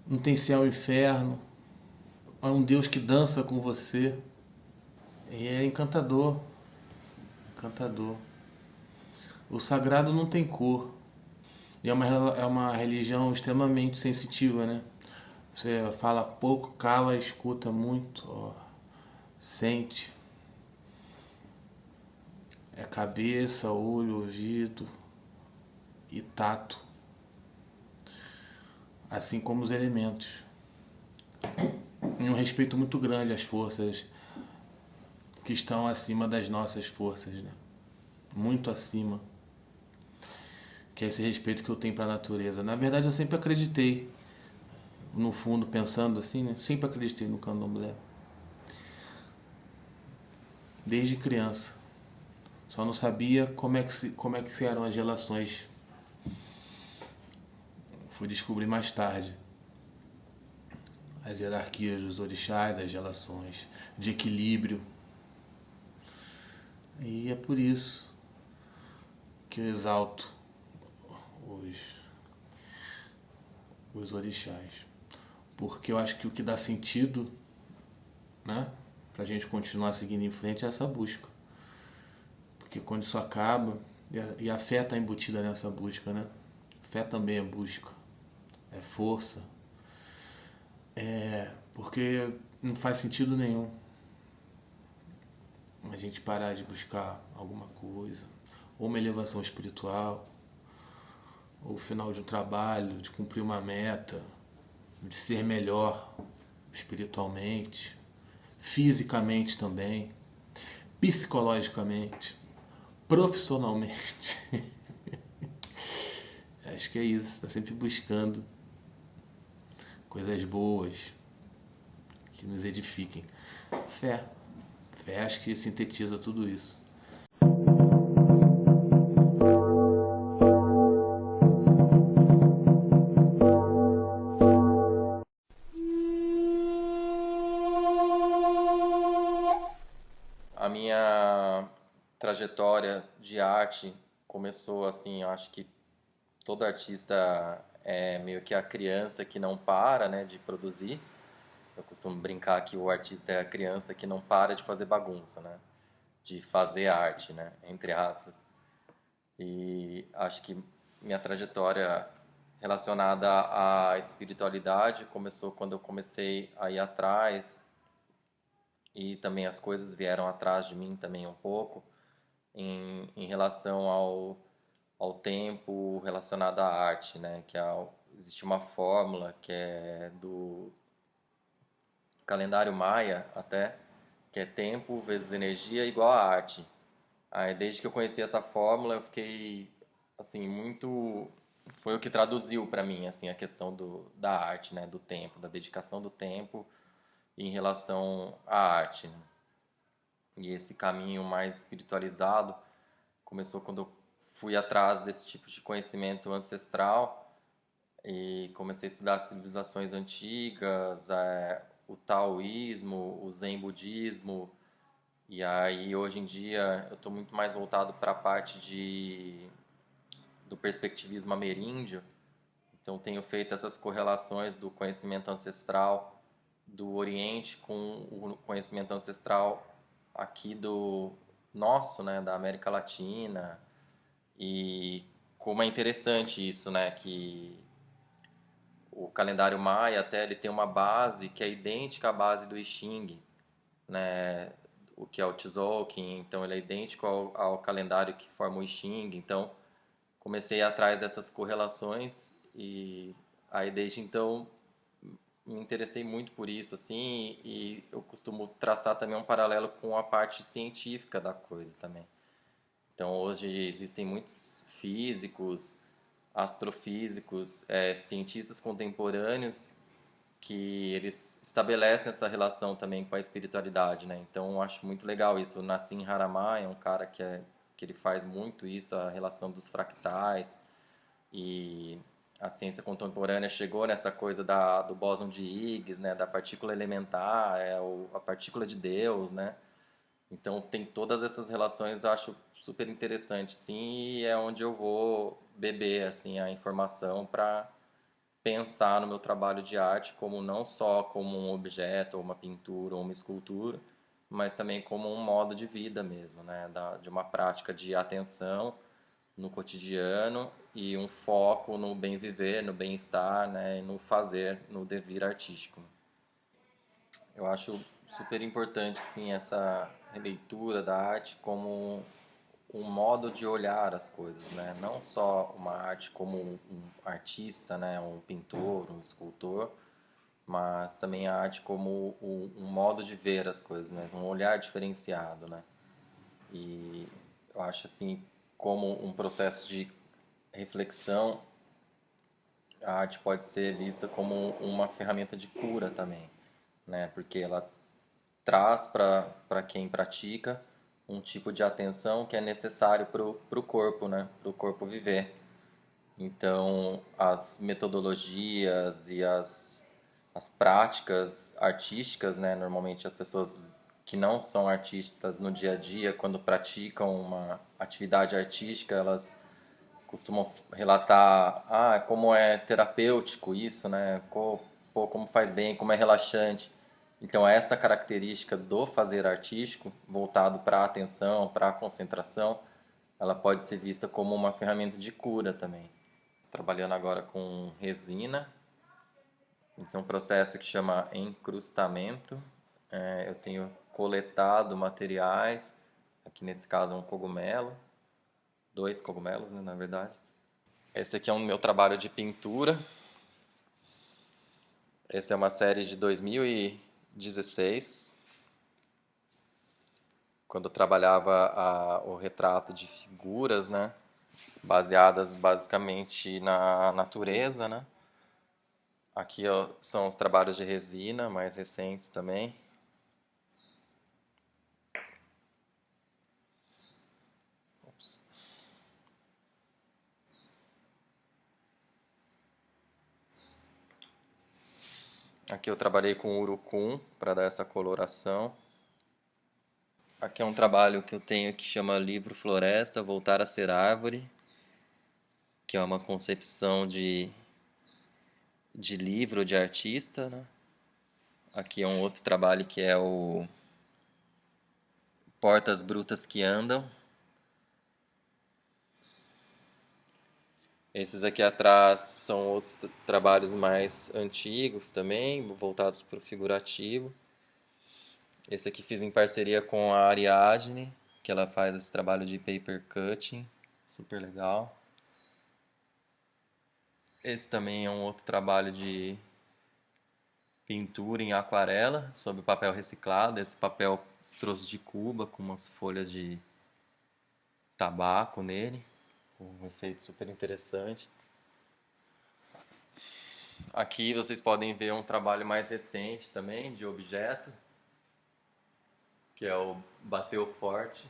não tem céu e inferno, é um Deus que dança com você. E é encantador, encantador. O sagrado não tem cor. E é uma religião extremamente sensitiva, né? Você fala pouco, cala, escuta muito, sente. É cabeça, olho, ouvido e tato. Assim como os elementos. E um respeito muito grande às forças que estão acima das nossas forças, né? Muito acima. Que é esse respeito que eu tenho para a natureza. Na verdade, eu sempre acreditei, no fundo, pensando assim, né? Sempre acreditei no candomblé. Desde criança. Só não sabia como é que eram as relações. Fui descobrir mais tarde. As hierarquias dos orixás, as relações de equilíbrio. E é por isso que eu exalto os orixás, porque eu acho que o que dá sentido, né, pra gente continuar seguindo em frente é essa busca, porque quando isso acaba, e a fé está embutida nessa busca, né, fé também é busca, é força, porque não faz sentido nenhum a gente parar de buscar alguma coisa, ou uma elevação espiritual, ou o final de um trabalho, de cumprir uma meta, de ser melhor espiritualmente, fisicamente também, psicologicamente, profissionalmente. Acho que é isso, está sempre buscando coisas boas que nos edifiquem. Fé acho que sintetiza tudo isso. A minha trajetória de arte começou assim, eu acho que todo artista é meio que a criança que não para, né, de produzir. Eu costumo brincar que o artista é a criança que não para de fazer bagunça, né, de fazer arte, né, entre aspas. E acho que minha trajetória relacionada à espiritualidade começou quando eu comecei a ir atrás, e também as coisas vieram atrás de mim também um pouco, em relação ao tempo relacionado à arte, né? Que existe uma fórmula que é do calendário maia até, que é tempo vezes energia igual a arte. Aí, desde que eu conheci essa fórmula, eu fiquei, assim, muito... Foi o que traduziu para mim, assim, a questão da arte, né? Do tempo, da dedicação do tempo em relação à arte, né? E esse caminho mais espiritualizado começou quando eu fui atrás desse tipo de conhecimento ancestral e comecei a estudar civilizações antigas, o taoísmo, o zen budismo, e aí hoje em dia eu estou muito mais voltado para a parte do perspectivismo ameríndio. Então tenho feito essas correlações do conhecimento ancestral do Oriente com o conhecimento ancestral aqui do nosso, né, da América Latina. E como é interessante isso, né, que o calendário maia até ele tem uma base que é idêntica à base do I Ching, né, o que é o Tzolk'in, então ele é idêntico ao calendário que forma o I Ching. Então comecei atrás dessas correlações e aí desde então me interessei muito por isso, assim, e eu costumo traçar também um paralelo com a parte científica da coisa também. Então hoje existem muitos físicos, astrofísicos, cientistas contemporâneos que eles estabelecem essa relação também com a espiritualidade, né? Então eu acho muito legal isso. O Nassim Haramein é um cara que ele faz muito isso, a relação dos fractais, e a ciência contemporânea chegou nessa coisa do bóson de Higgs, né? Da partícula elementar, a partícula de Deus, né? Então tem todas essas relações, eu acho super interessante, assim, e é onde eu vou beber assim a informação para pensar no meu trabalho de arte como não só como um objeto, ou uma pintura, ou uma escultura, mas também como um modo de vida mesmo, né? De uma prática de atenção no cotidiano e um foco no bem viver, no bem-estar, né? No fazer, no devir artístico. Eu acho super importante, assim, essa releitura da arte como um modo de olhar as coisas, né? Não só uma arte como um artista, né? Um pintor, um escultor, mas também a arte como um modo de ver as coisas, né? Um olhar diferenciado, né? E eu acho, assim, como um processo de reflexão, a arte pode ser vista como uma ferramenta de cura também, né? Porque ela traz para quem pratica um tipo de atenção que é necessário para o corpo, né? Para o corpo viver. Então, as metodologias e as práticas artísticas, né? Normalmente as pessoas que não são artistas no dia a dia, quando praticam uma atividade artística, elas costumam relatar como é terapêutico isso, né? Como faz bem, como é relaxante. Então, essa característica do fazer artístico, voltado para a atenção, para a concentração, ela pode ser vista como uma ferramenta de cura também. Estou trabalhando agora com resina. Esse é um processo que chama encrustamento. Eu tenho coletado materiais. Aqui nesse caso é um cogumelo, 2 cogumelos, né, na verdade. Esse aqui é o meu trabalho de pintura. Essa é uma série de 2016, quando eu trabalhava o retrato de figuras, né, baseadas basicamente na natureza, né. Aqui ó, são os trabalhos de resina, mais recentes também. Aqui eu trabalhei com urucum para dar essa coloração. Aqui é um trabalho que eu tenho que chama Livro Floresta, Voltar a Ser Árvore, que é uma concepção de livro de artista, né? Aqui é um outro trabalho que é o Portas Brutas que Andam. Esses aqui atrás são outros trabalhos mais antigos também, voltados para o figurativo. Esse aqui fiz em parceria com a Ariadne, que ela faz esse trabalho de paper cutting, super legal. Esse também é um outro trabalho de pintura em aquarela, sobre papel reciclado. Esse papel trouxe de Cuba, com umas folhas de tabaco nele. Um efeito super interessante. Aqui vocês podem ver um trabalho mais recente também, de objeto, que é o Bateu Forte.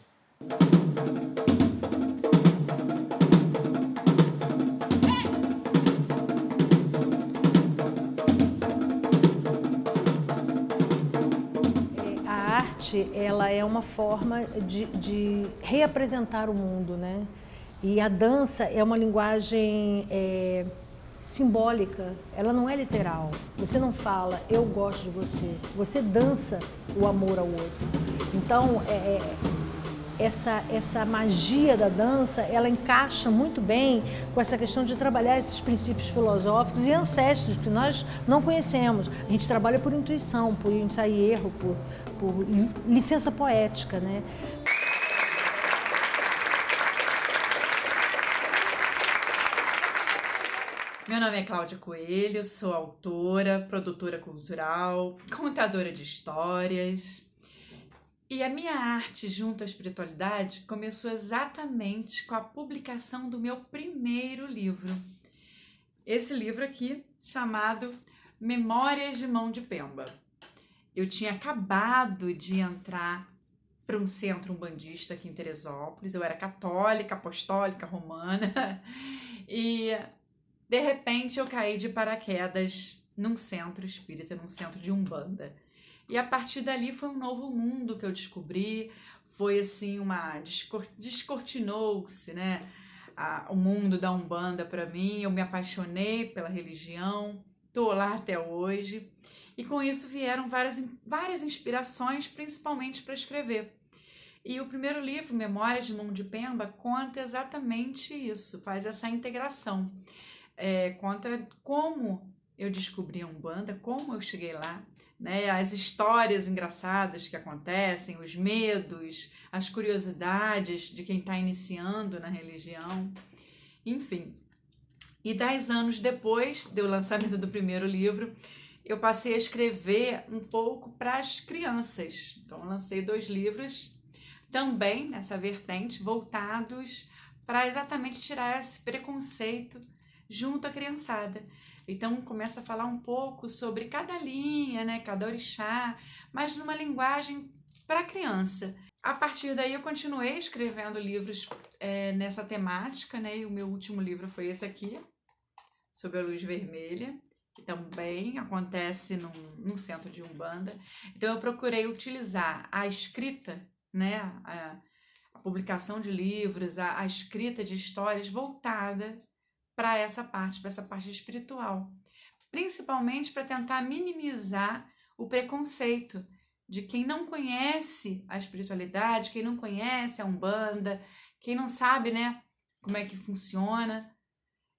A arte, ela é uma forma de reapresentar o mundo, né? E a dança é uma linguagem simbólica, ela não é literal. Você não fala, eu gosto de você. Você dança o amor ao outro. Então, essa magia da dança, ela encaixa muito bem com essa questão de trabalhar esses princípios filosóficos e ancestros que nós não conhecemos. A gente trabalha por intuição, por ensaio e erro, por licença poética, né? Meu nome é Cláudia Coelho, sou autora, produtora cultural, contadora de histórias. E a minha arte junto à espiritualidade começou exatamente com a publicação do meu primeiro livro. Esse livro aqui, chamado Memórias de Mão de Pemba. Eu tinha acabado de entrar para um centro umbandista aqui em Teresópolis. Eu era católica, apostólica, romana e de repente eu caí de paraquedas num centro espírita, num centro de Umbanda. E a partir dali foi um novo mundo que eu descobri, foi assim descortinou-se, né, o mundo da Umbanda para mim, eu me apaixonei pela religião, tô lá até hoje. E com isso vieram várias inspirações, principalmente para escrever. E o primeiro livro, Memórias de Mão de Pemba, conta exatamente isso, faz essa integração. Conta como eu descobri a Umbanda, como eu cheguei lá, né? As histórias engraçadas que acontecem, os medos, as curiosidades de quem está iniciando na religião, enfim. E 10 anos depois do lançamento do primeiro livro, eu passei a escrever um pouco para as crianças. Então, eu lancei 2 livros também nessa vertente, voltados para exatamente tirar esse preconceito junto à criançada. Então, começa a falar um pouco sobre cada linha, né, cada orixá, mas numa linguagem para criança. A partir daí, eu continuei escrevendo livros nessa temática, né, e o meu último livro foi esse aqui, Sob a Luz Vermelha, que também acontece num centro de Umbanda. Então, eu procurei utilizar a escrita, né, a publicação de livros, a escrita de histórias voltada para essa parte espiritual, principalmente para tentar minimizar o preconceito de quem não conhece a espiritualidade, quem não conhece a Umbanda, quem não sabe, né, como é que funciona.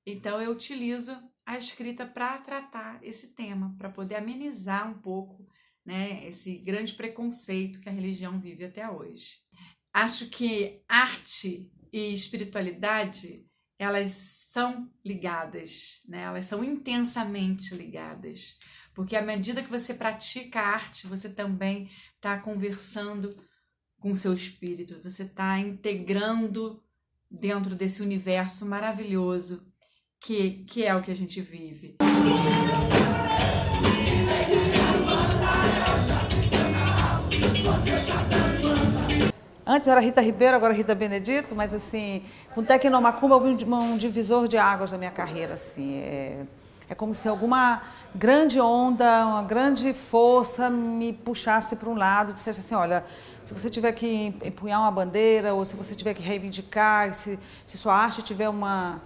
Então eu utilizo a escrita para tratar esse tema, para poder amenizar um pouco né, esse grande preconceito que a religião vive até hoje. Acho que arte e espiritualidade, elas são ligadas, né? Elas são intensamente ligadas, porque à medida que você pratica a arte, você também está conversando com o seu espírito, você está integrando dentro desse universo maravilhoso que é o que a gente vive. Antes era Rita Ribeiro, agora Rita Benedito, mas assim, com Tecnomacumba houve um divisor de águas na minha carreira, assim. É como se alguma grande onda, uma grande força me puxasse para um lado, dissesse assim, olha, se você tiver que empunhar uma bandeira, ou se você tiver que reivindicar, se sua arte tiver uma...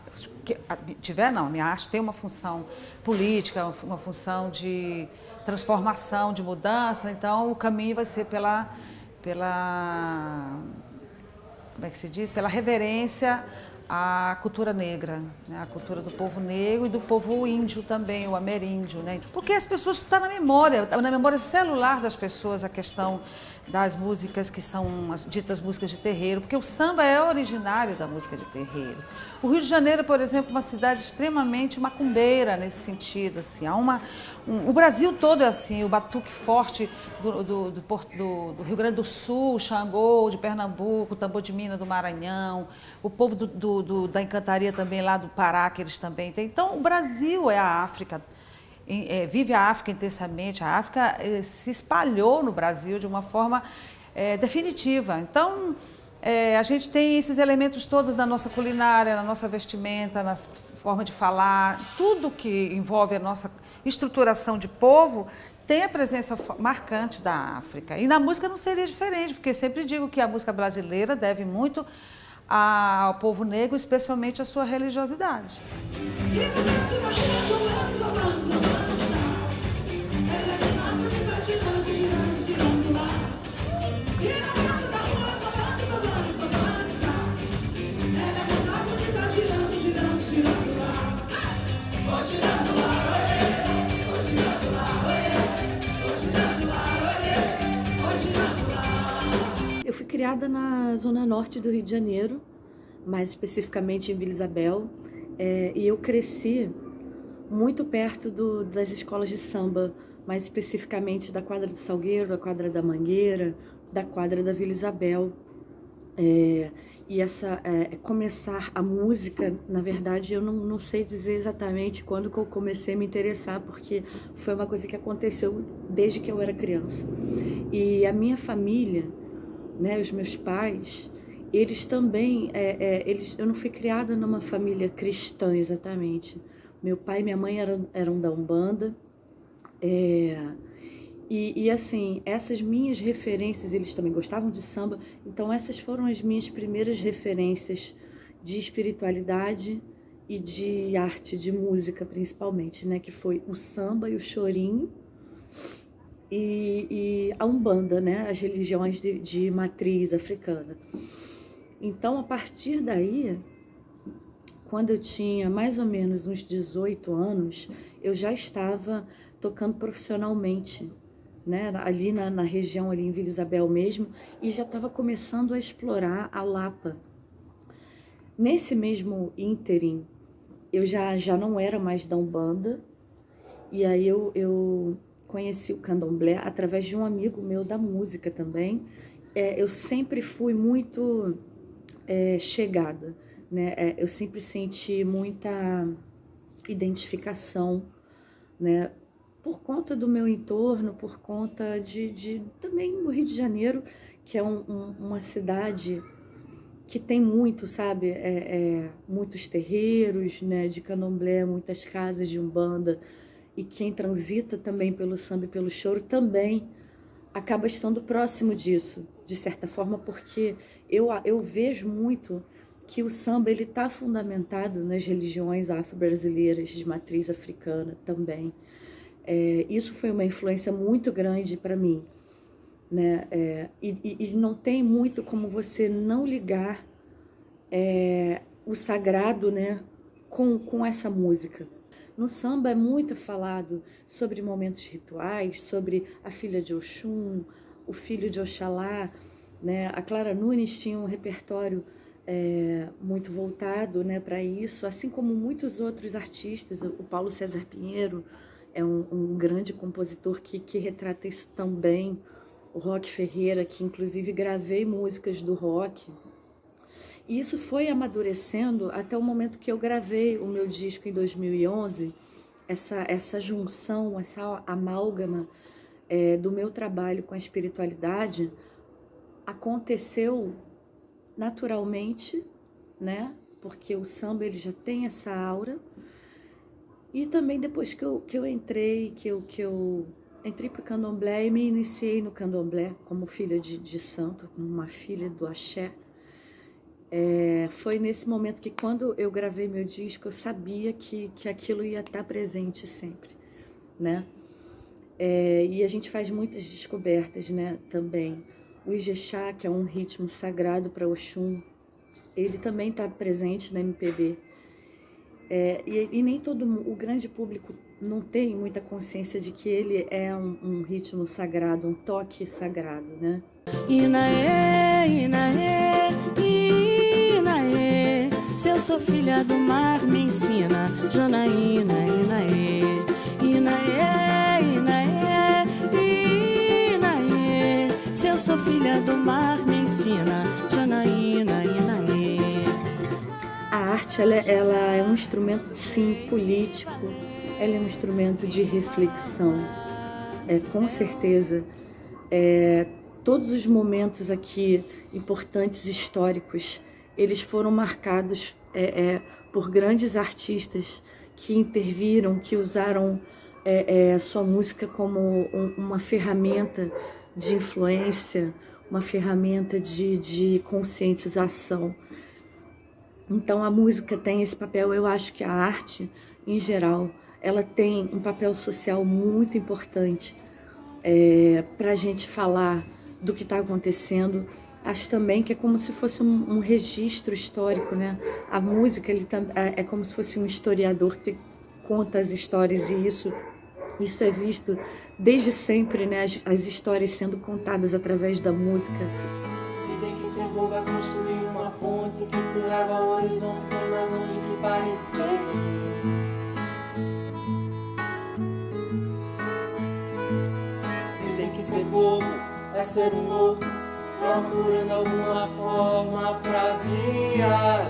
minha arte tem uma função política, uma função de transformação, de mudança, então o caminho vai ser pela como é que se diz? Pela reverência à cultura negra, né? A cultura do povo negro e do povo índio também, o ameríndio, né? Porque as pessoas estão na memória celular das pessoas, a questão das músicas que são as ditas músicas de terreiro, porque o samba é originário da música de terreiro. O Rio de Janeiro, por exemplo, é uma cidade extremamente macumbeira nesse sentido, assim, o Brasil todo é assim, o batuque forte do Rio Grande do Sul, o Xangô de Pernambuco, o tambor de Minas do Maranhão, o povo da Encantaria também lá do Pará, que eles também têm. Então, o Brasil é a África. Vive a África intensamente, a África se espalhou no Brasil de uma forma definitiva. Então, a gente tem esses elementos todos na nossa culinária, na nossa vestimenta, na forma de falar, tudo que envolve a nossa estruturação de povo tem a presença marcante da África. E na música não seria diferente, porque sempre digo que a música brasileira deve muito ao povo negro, especialmente à sua religiosidade. Eu fui criada na zona norte do Rio de Janeiro, mais especificamente em Vila Isabel, e eu cresci muito perto das escolas de samba, mais especificamente da quadra do Salgueiro, da quadra da Mangueira, da quadra da Vila Isabel. E começar a música, na verdade, eu não sei dizer exatamente quando que eu comecei a me interessar, porque foi uma coisa que aconteceu desde que eu era criança. E a minha família, né, os meus pais, eles também, eu não fui criada numa família cristã exatamente. Meu pai e minha mãe eram da Umbanda, e assim, essas minhas referências, eles também gostavam de samba, então essas foram as minhas primeiras referências de espiritualidade e de arte, de música principalmente, né, que foi o samba e o chorinho, e a Umbanda, né, as religiões de matriz africana. Então, a partir daí, quando eu tinha mais ou menos uns 18 anos, eu já estava tocando profissionalmente, né, ali na região, ali em Vila Isabel mesmo, e já estava começando a explorar a Lapa. Nesse mesmo ínterim, eu já não era mais da Umbanda, e aí eu conheci o candomblé através de um amigo meu da música também. Eu sempre fui muito chegada, né? Eu sempre senti muita identificação, né? Por conta do meu entorno, por conta também do Rio de Janeiro, que é uma cidade que tem muito, sabe, muitos terreiros, né, de candomblé, muitas casas de umbanda, e quem transita também pelo samba e pelo choro também acaba estando próximo disso, de certa forma, porque eu vejo muito que o samba ele está fundamentado nas religiões afro-brasileiras de matriz africana também. Isso foi uma influência muito grande para mim, né? E não tem muito como você não ligar o sagrado, né, com essa música. No samba é muito falado sobre momentos rituais, sobre a filha de Oxum, o filho de Oxalá, né? A Clara Nunes tinha um repertório muito voltado, né, para isso, assim como muitos outros artistas. O Paulo César Pinheiro é um grande compositor que retrata isso também. O Roque Ferreira, que inclusive gravei músicas do Roque. E isso foi amadurecendo até o momento que eu gravei o meu disco em 2011, essa junção, essa amálgama do meu trabalho com a espiritualidade aconteceu naturalmente, né? Porque o samba ele já tem essa aura. E também depois que eu entrei para o candomblé e me iniciei no candomblé como filha de santo, como uma filha do axé. Foi nesse momento que, quando eu gravei meu disco, eu sabia que aquilo ia estar presente sempre, né? E a gente faz muitas descobertas, né, também. O Ijexá, que é um ritmo sagrado para Oxum, ele também está presente na MPB. E nem o grande público não tem muita consciência de que ele é um ritmo sagrado, um toque sagrado, né? Inaê, Inaê, Inaê, se eu sou filha do mar, me ensina. Janaína, Inaê, Inaê, Inaê, Inaê, se eu sou filha do mar, me ensina. Janaína, Inaê. A arte, ela é um instrumento, sim, político. Ela é um instrumento de reflexão. Com certeza, todos os momentos aqui importantes, históricos, eles foram marcados por grandes artistas que interviram, que usaram a sua música como uma ferramenta de influência, uma ferramenta de conscientização. Então a música tem esse papel. Eu acho que a arte, em geral, ela tem um papel social muito importante para a gente falar do que está acontecendo. Acho também que é como se fosse um registro histórico, né? A música é como se fosse um historiador que conta as histórias, e isso é visto desde sempre, né? As histórias sendo contadas através da música. Dizem que ser bom vai construir uma ponte que te leva ao horizonte, mas mais longe que parece perto. Dizem que ser bobo é ser um louco, procurando alguma forma pra viajar.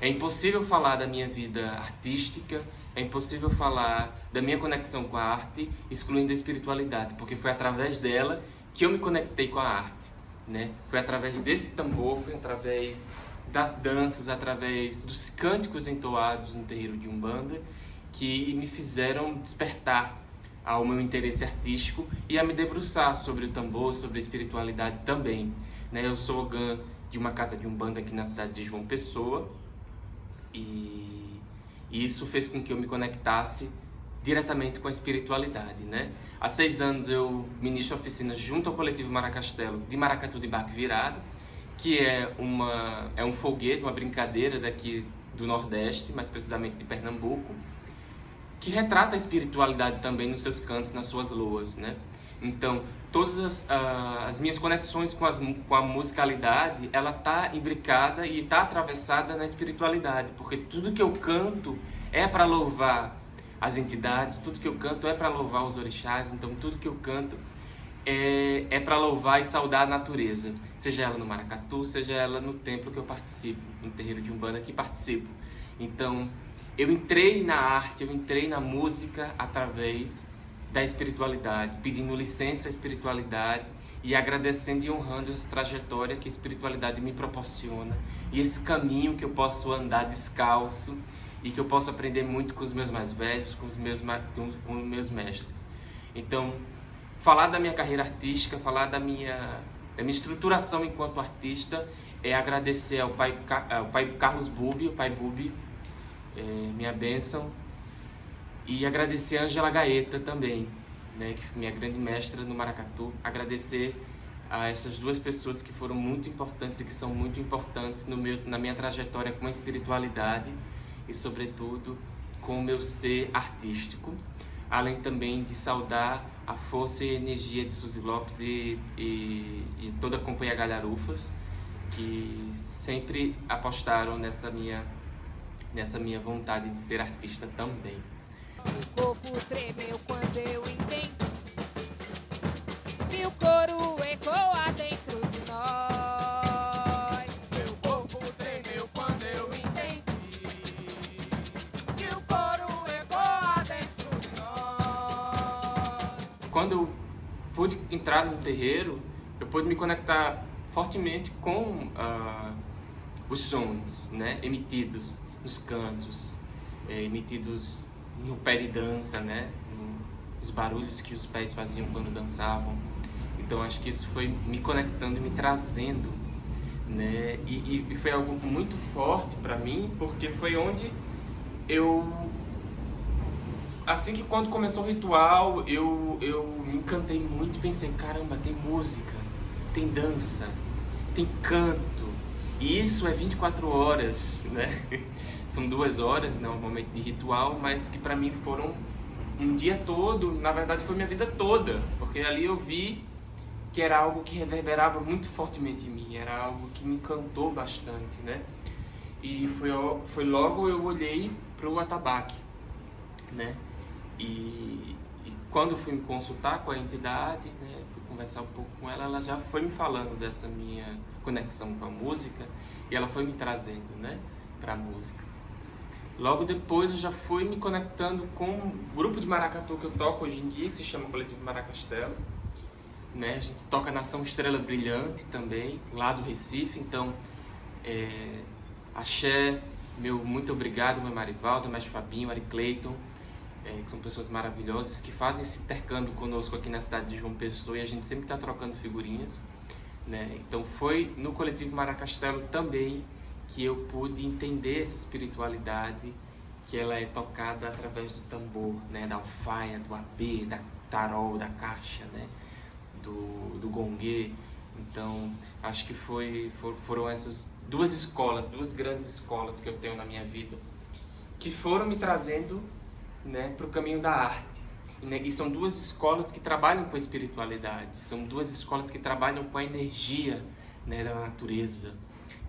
É impossível falar da minha vida artística, é impossível falar da minha conexão com a arte excluindo a espiritualidade, porque foi através dela que eu me conectei com a arte, né? Foi através desse tambor, foi através das danças, através dos cânticos entoados no terreiro de Umbanda, que me fizeram despertar ao meu interesse artístico e a me debruçar sobre o tambor, sobre a espiritualidade também, né? Eu sou ogã de uma casa de Umbanda aqui na cidade de João Pessoa, e isso fez com que eu me conectasse diretamente com a espiritualidade, né? Há 6 anos eu ministro oficinas junto ao coletivo Maracastelo de Maracatu de Baque Virado, que é um foguete, uma brincadeira daqui do Nordeste, mais precisamente de Pernambuco, que retrata a espiritualidade também nos seus cantos, nas suas loas, né? Então, todas as minhas conexões com a musicalidade, ela está imbricada e está atravessada na espiritualidade, porque tudo que eu canto é para louvar as entidades, tudo que eu canto é para louvar os orixás, então tudo que eu canto é para louvar e saudar a natureza, seja ela no Maracatu, seja ela no templo que eu participo, no terreiro de Umbanda que participo. Então, eu entrei na arte, eu entrei na música através da espiritualidade, pedindo licença à espiritualidade e agradecendo e honrando essa trajetória que a espiritualidade me proporciona e esse caminho que eu posso andar descalço e que eu posso aprender muito com os meus mais velhos, com os meus mestres. Então, falar da minha carreira artística, falar da minha estruturação enquanto artista, é agradecer ao pai Carlos Bubi, o pai Bubi, minha bênção, e agradecer a Ângela Gaeta também, né, que é minha grande mestra no Maracatu, agradecer a essas duas pessoas que foram muito importantes e que são muito importantes na minha trajetória com a espiritualidade e, sobretudo, com o meu ser artístico, além também de saudar a força e a energia de Suzy Lopes e toda a Companhia Galharufas, que sempre apostaram nessa minha vontade de ser artista também. O corpo tremeu quando eu entendi, e o coro ecoa dentro de nós. Meu corpo tremeu quando eu entendi, e o coro ecoa dentro de nós. Quando eu pude entrar num terreiro, eu pude me conectar fortemente com os sons, né, emitidos nos cantos, emitidos no pé de dança, né, os barulhos que os pés faziam quando dançavam. Então acho que isso foi me conectando e me trazendo, né, e foi algo muito forte para mim, porque foi onde assim que quando começou o ritual, eu me encantei muito e pensei, caramba, tem música, tem dança, tem canto, e isso é 24 horas, né? São 2 horas normalmente de ritual, mas que para mim foram um dia todo, na verdade foi minha vida toda, porque ali eu vi que era algo que reverberava muito fortemente em mim, era algo que me encantou bastante, né? E foi logo eu olhei para o atabaque, né? E quando fui me consultar com a entidade, né, fui conversar um pouco com ela, ela já foi me falando dessa minha conexão com a música e ela foi me trazendo, né, para a música. Logo depois eu já fui me conectando com um grupo de maracatu que eu toco hoje em dia, que se chama Coletivo Maracastelo, né? A gente toca na Ação Estrela Brilhante também, lá do Recife. Então, axé, meu muito obrigado, meu Marivaldo, meu Fabinho, Ari Clayton, que são pessoas maravilhosas que fazem esse intercâmbio conosco aqui na cidade de João Pessoa, e a gente sempre está trocando figurinhas, né? Então foi no Coletivo Maracastelo também que eu pude entender essa espiritualidade, que ela é tocada através do tambor, né? Da alfaia, do apê, da tarol, da caixa, né? do gongue. Então acho que foram essas duas escolas, duas grandes escolas que eu tenho na minha vida, que foram me trazendo, né, para o caminho da arte. E são duas escolas que trabalham com a espiritualidade, são duas escolas que trabalham com a energia, né, da natureza.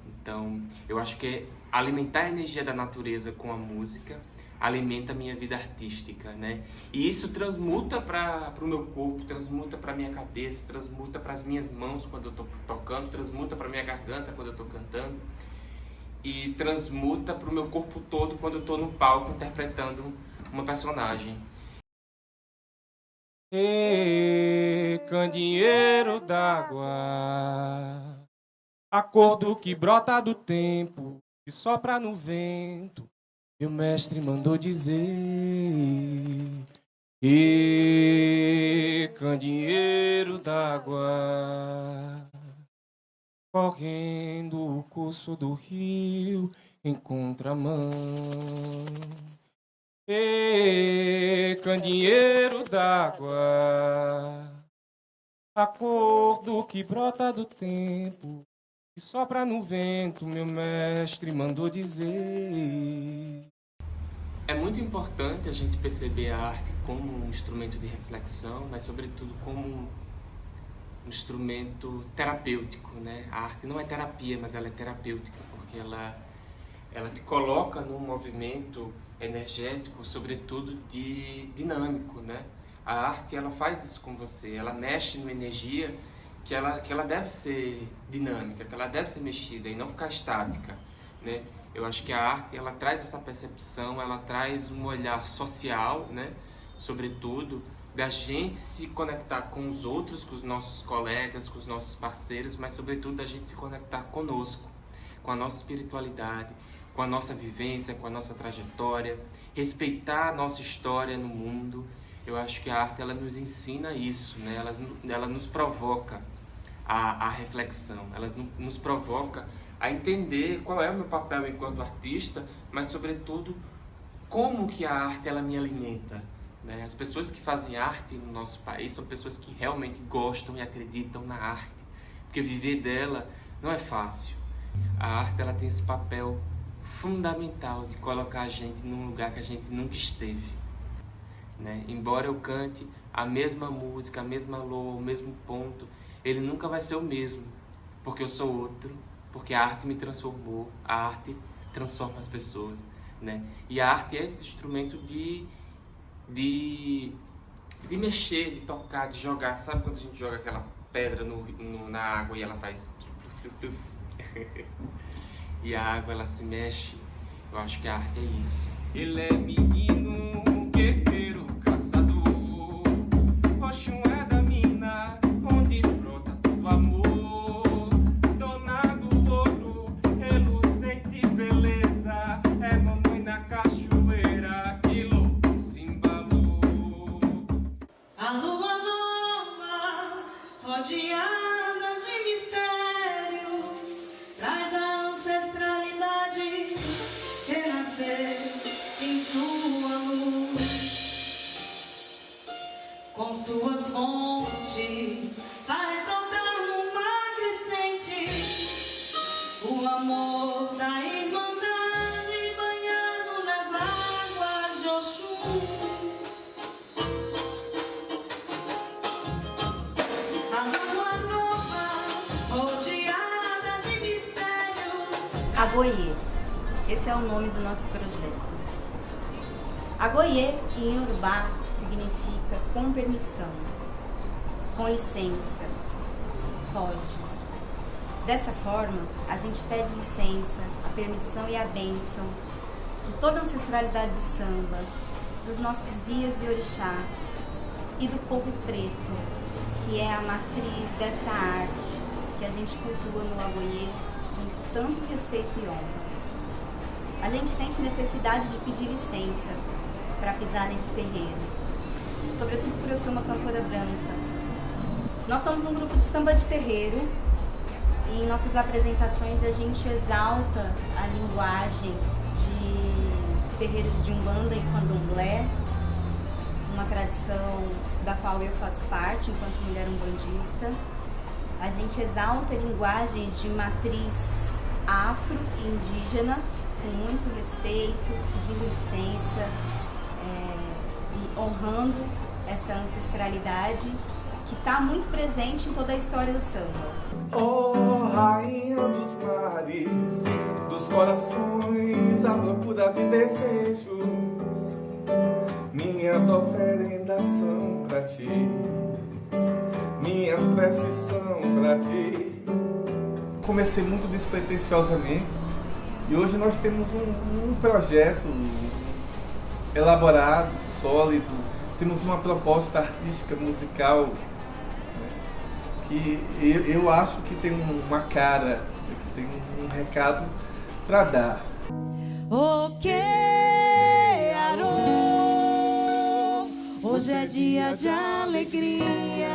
Então eu acho que alimentar a energia da natureza com a música alimenta a minha vida artística, né? E isso transmuta para o meu corpo, transmuta para a minha cabeça, transmuta para as minhas mãos quando eu estou tocando, transmuta para a minha garganta quando eu estou cantando, e transmuta para o meu corpo todo quando eu estou no palco interpretando uma personagem. Candeeiro d'água, acordo que brota do tempo, que sopra no vento, meu mestre mandou dizer. Candeeiro d'água, correndo o curso do rio em contramão. Candeeiro d'água, acordo que brota do tempo, que sopra no vento, meu mestre mandou dizer. É muito importante a gente perceber a arte como um instrumento de reflexão, mas sobretudo como um instrumento terapêutico, né? A arte não é terapia, mas ela é terapêutica, porque ela te coloca num movimento energético, sobretudo dinâmico, né? A arte, ela faz isso com você, ela mexe numa energia que ela deve ser dinâmica, que ela deve ser mexida e não ficar estática, né? Eu acho que a arte, ela traz essa percepção, ela traz um olhar social, né? Sobretudo, da gente se conectar com os outros, com os nossos colegas, com os nossos parceiros, mas sobretudo da gente se conectar conosco, com a nossa espiritualidade, com a nossa vivência, com a nossa trajetória, respeitar a nossa história no mundo. Eu acho que a arte, ela nos ensina isso, né? Ela nos provoca a reflexão, ela nos provoca a entender qual é o meu papel enquanto artista, mas sobretudo como que a arte, ela me alimenta, As pessoas que fazem arte no nosso país são pessoas que realmente gostam e acreditam na arte, porque viver dela não é fácil. A arte ela tem esse papel fundamental de colocar a gente num lugar que a gente nunca esteve, né? Embora eu cante a mesma música, a mesma loa, o mesmo ponto, ele nunca vai ser o mesmo, porque eu sou outro, porque a arte me transformou, a arte transforma as pessoas, né? E a arte é esse instrumento de mexer, de tocar, de jogar. Sabe quando a gente joga aquela pedra na água e ela faz... E a água ela se mexe? Eu acho que a arte é isso. Ele é menino, guerreiro, caçador. Oxum é da mina, onde brota todo amor. Dona do ouro, reluzente beleza. É mamãe na cachoeira, que louco se embalou. A lua nova, rodeada de mistérios, traz a ancestralidade renascer em sua luz. Com suas fontes, faz brotar no mar crescente o amor da irmandade banhado nas águas de Oxum. Agoiê, esse é o nome do nosso projeto. Agoiê em Yorubá significa com permissão, com licença, pode. Dessa forma, a gente pede licença, a permissão e a bênção de toda a ancestralidade do samba, dos nossos guias e orixás e do povo preto, que é a matriz dessa arte que a gente cultua no Agoiê com tanto respeito e honra. A gente sente necessidade de pedir licença para pisar nesse terreiro, sobretudo por eu ser uma cantora branca. Nós somos um grupo de samba de terreiro e em nossas apresentações a gente exalta a linguagem de terreiros de Umbanda e Candomblé, uma tradição da qual eu faço parte enquanto mulher umbandista. A gente exalta linguagens de matriz afro-indígena com muito respeito, pedindo licença e honrando essa ancestralidade que está muito presente em toda a história do samba. Oh, rainha dos mares, dos corações à procura de desejos, minhas oferendas são pra ti, minhas preces são pra ti. Comecei muito despretensiosamente e hoje nós temos um projeto elaborado, sólido, temos uma proposta artística, musical, né, que eu acho que tem uma cara, que tem um recado para dar. Hoje é dia de alegria,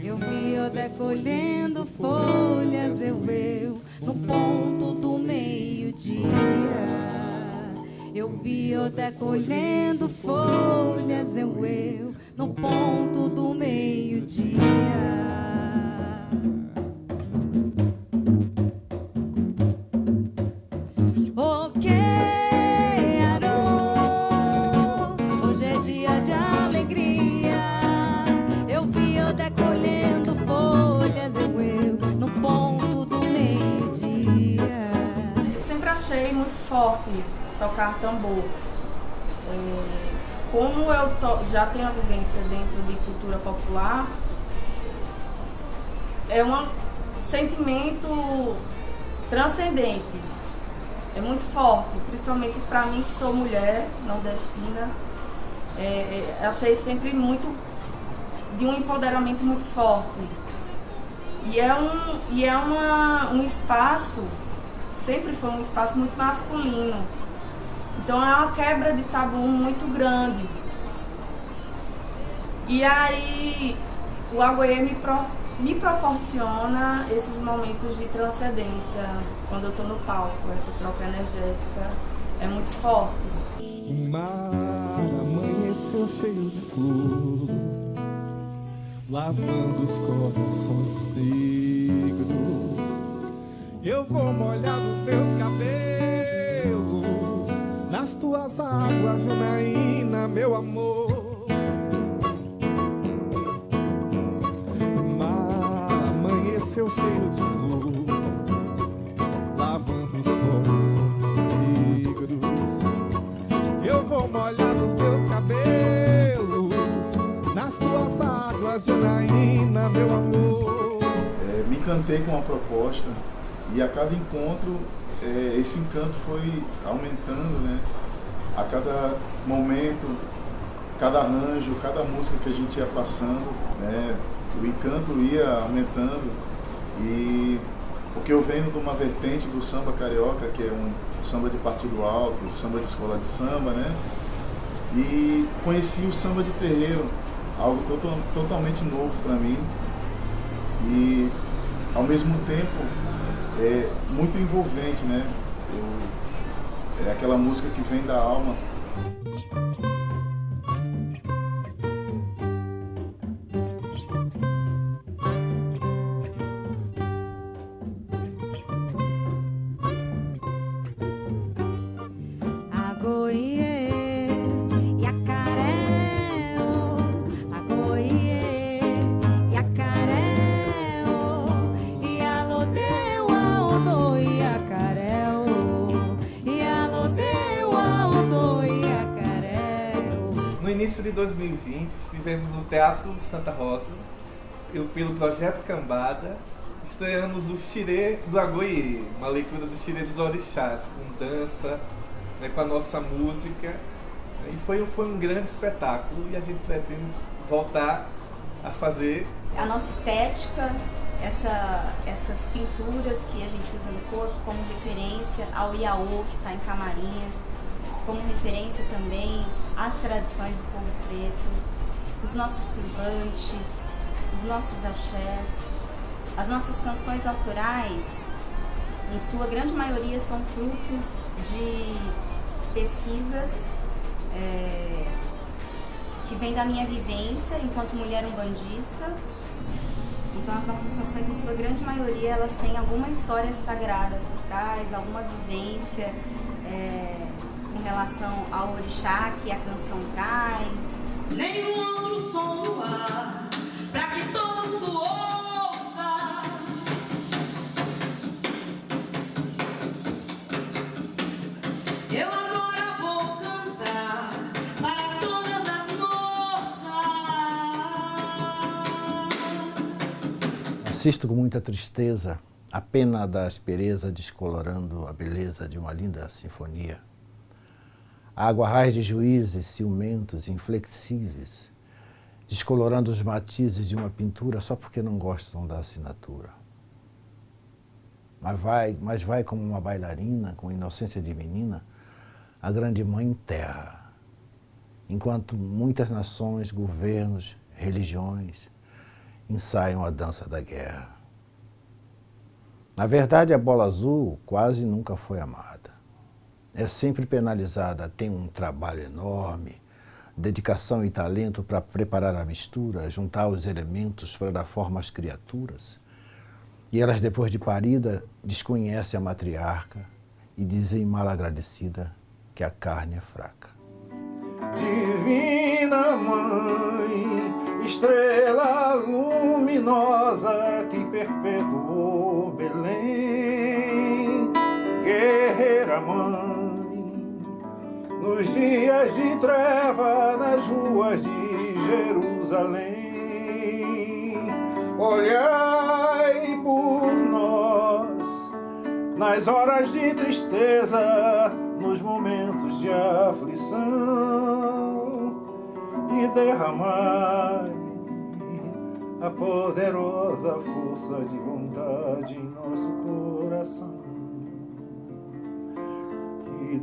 eu vi Odé colhendo folhas, eu no ponto do meio-dia. Eu vi Odé colhendo folhas, eu no ponto do meio-dia. Achei muito forte tocar tambor. Como eu já tenho a vivência dentro de cultura popular, é um sentimento transcendente, é muito forte, principalmente para mim que sou mulher nordestina. Achei sempre muito de um empoderamento muito forte e é um espaço, sempre foi um espaço muito masculino, então é uma quebra de tabu muito grande. E aí o Agoiê me proporciona esses momentos de transcendência quando eu tô no palco. Essa troca energética é muito forte. O mar amanheceu cheio de flor, lavando os corações negros. Eu vou molhar os meus cabelos nas tuas águas, Janaína, meu amor. Mar amanheceu cheio de flor, lavando os corações negros. Eu vou molhar os meus cabelos nas tuas águas, Janaína, meu amor. Me encantei com a proposta e a cada encontro esse encanto foi aumentando, né? A cada momento, cada arranjo, cada música que a gente ia passando, né? O encanto ia aumentando. E porque eu venho de uma vertente do samba carioca, que é um samba de partido alto, samba de escola de samba, né? E conheci o samba de terreiro, algo totalmente novo para mim e ao mesmo tempo muito envolvente, né? É aquela música que vem da alma. No início de 2020, estivemos no Teatro Santa Rosa, pelo Projeto Cambada, estreamos o Xirê do Agoiê, uma leitura do Xirê dos Orixás, com dança, né, com a nossa música. E foi um grande espetáculo e a gente pretende voltar a fazer. A nossa estética, essas pinturas que a gente usa no corpo como referência ao Iaô, que está em Camarinha, como referência também às tradições do povo preto, os nossos turbantes, os nossos axés, as nossas canções autorais, em sua grande maioria são frutos de pesquisas que vêm da minha vivência enquanto mulher umbandista. Então as nossas canções, em sua grande maioria, elas têm alguma história sagrada por trás, alguma vivência em relação ao orixá que a canção traz. Nenhum outro som no ar, pra que todo mundo ouça. Eu agora vou cantar para todas as moças. Assisto com muita tristeza a pena da aspereza descolorando a beleza de uma linda sinfonia. A aguarrais de juízes ciumentos, inflexíveis, descolorando os matizes de uma pintura só porque não gostam da assinatura. Mas vai como uma bailarina, com inocência de menina, a grande mãe terra, enquanto muitas nações, governos, religiões ensaiam a dança da guerra. Na verdade, a bola azul quase nunca foi amada. É sempre penalizada, tem um trabalho enorme, dedicação e talento para preparar a mistura, juntar os elementos para dar forma às criaturas. E elas, depois de parida, desconhecem a matriarca e dizem mal agradecida que a carne é fraca. Divina Mãe, estrela luminosa que perpetuou Belém, guerreira Mãe, nos dias de treva nas ruas de Jerusalém, olhai por nós nas horas de tristeza, nos momentos de aflição, e derramai a poderosa força de vontade em nosso coração. E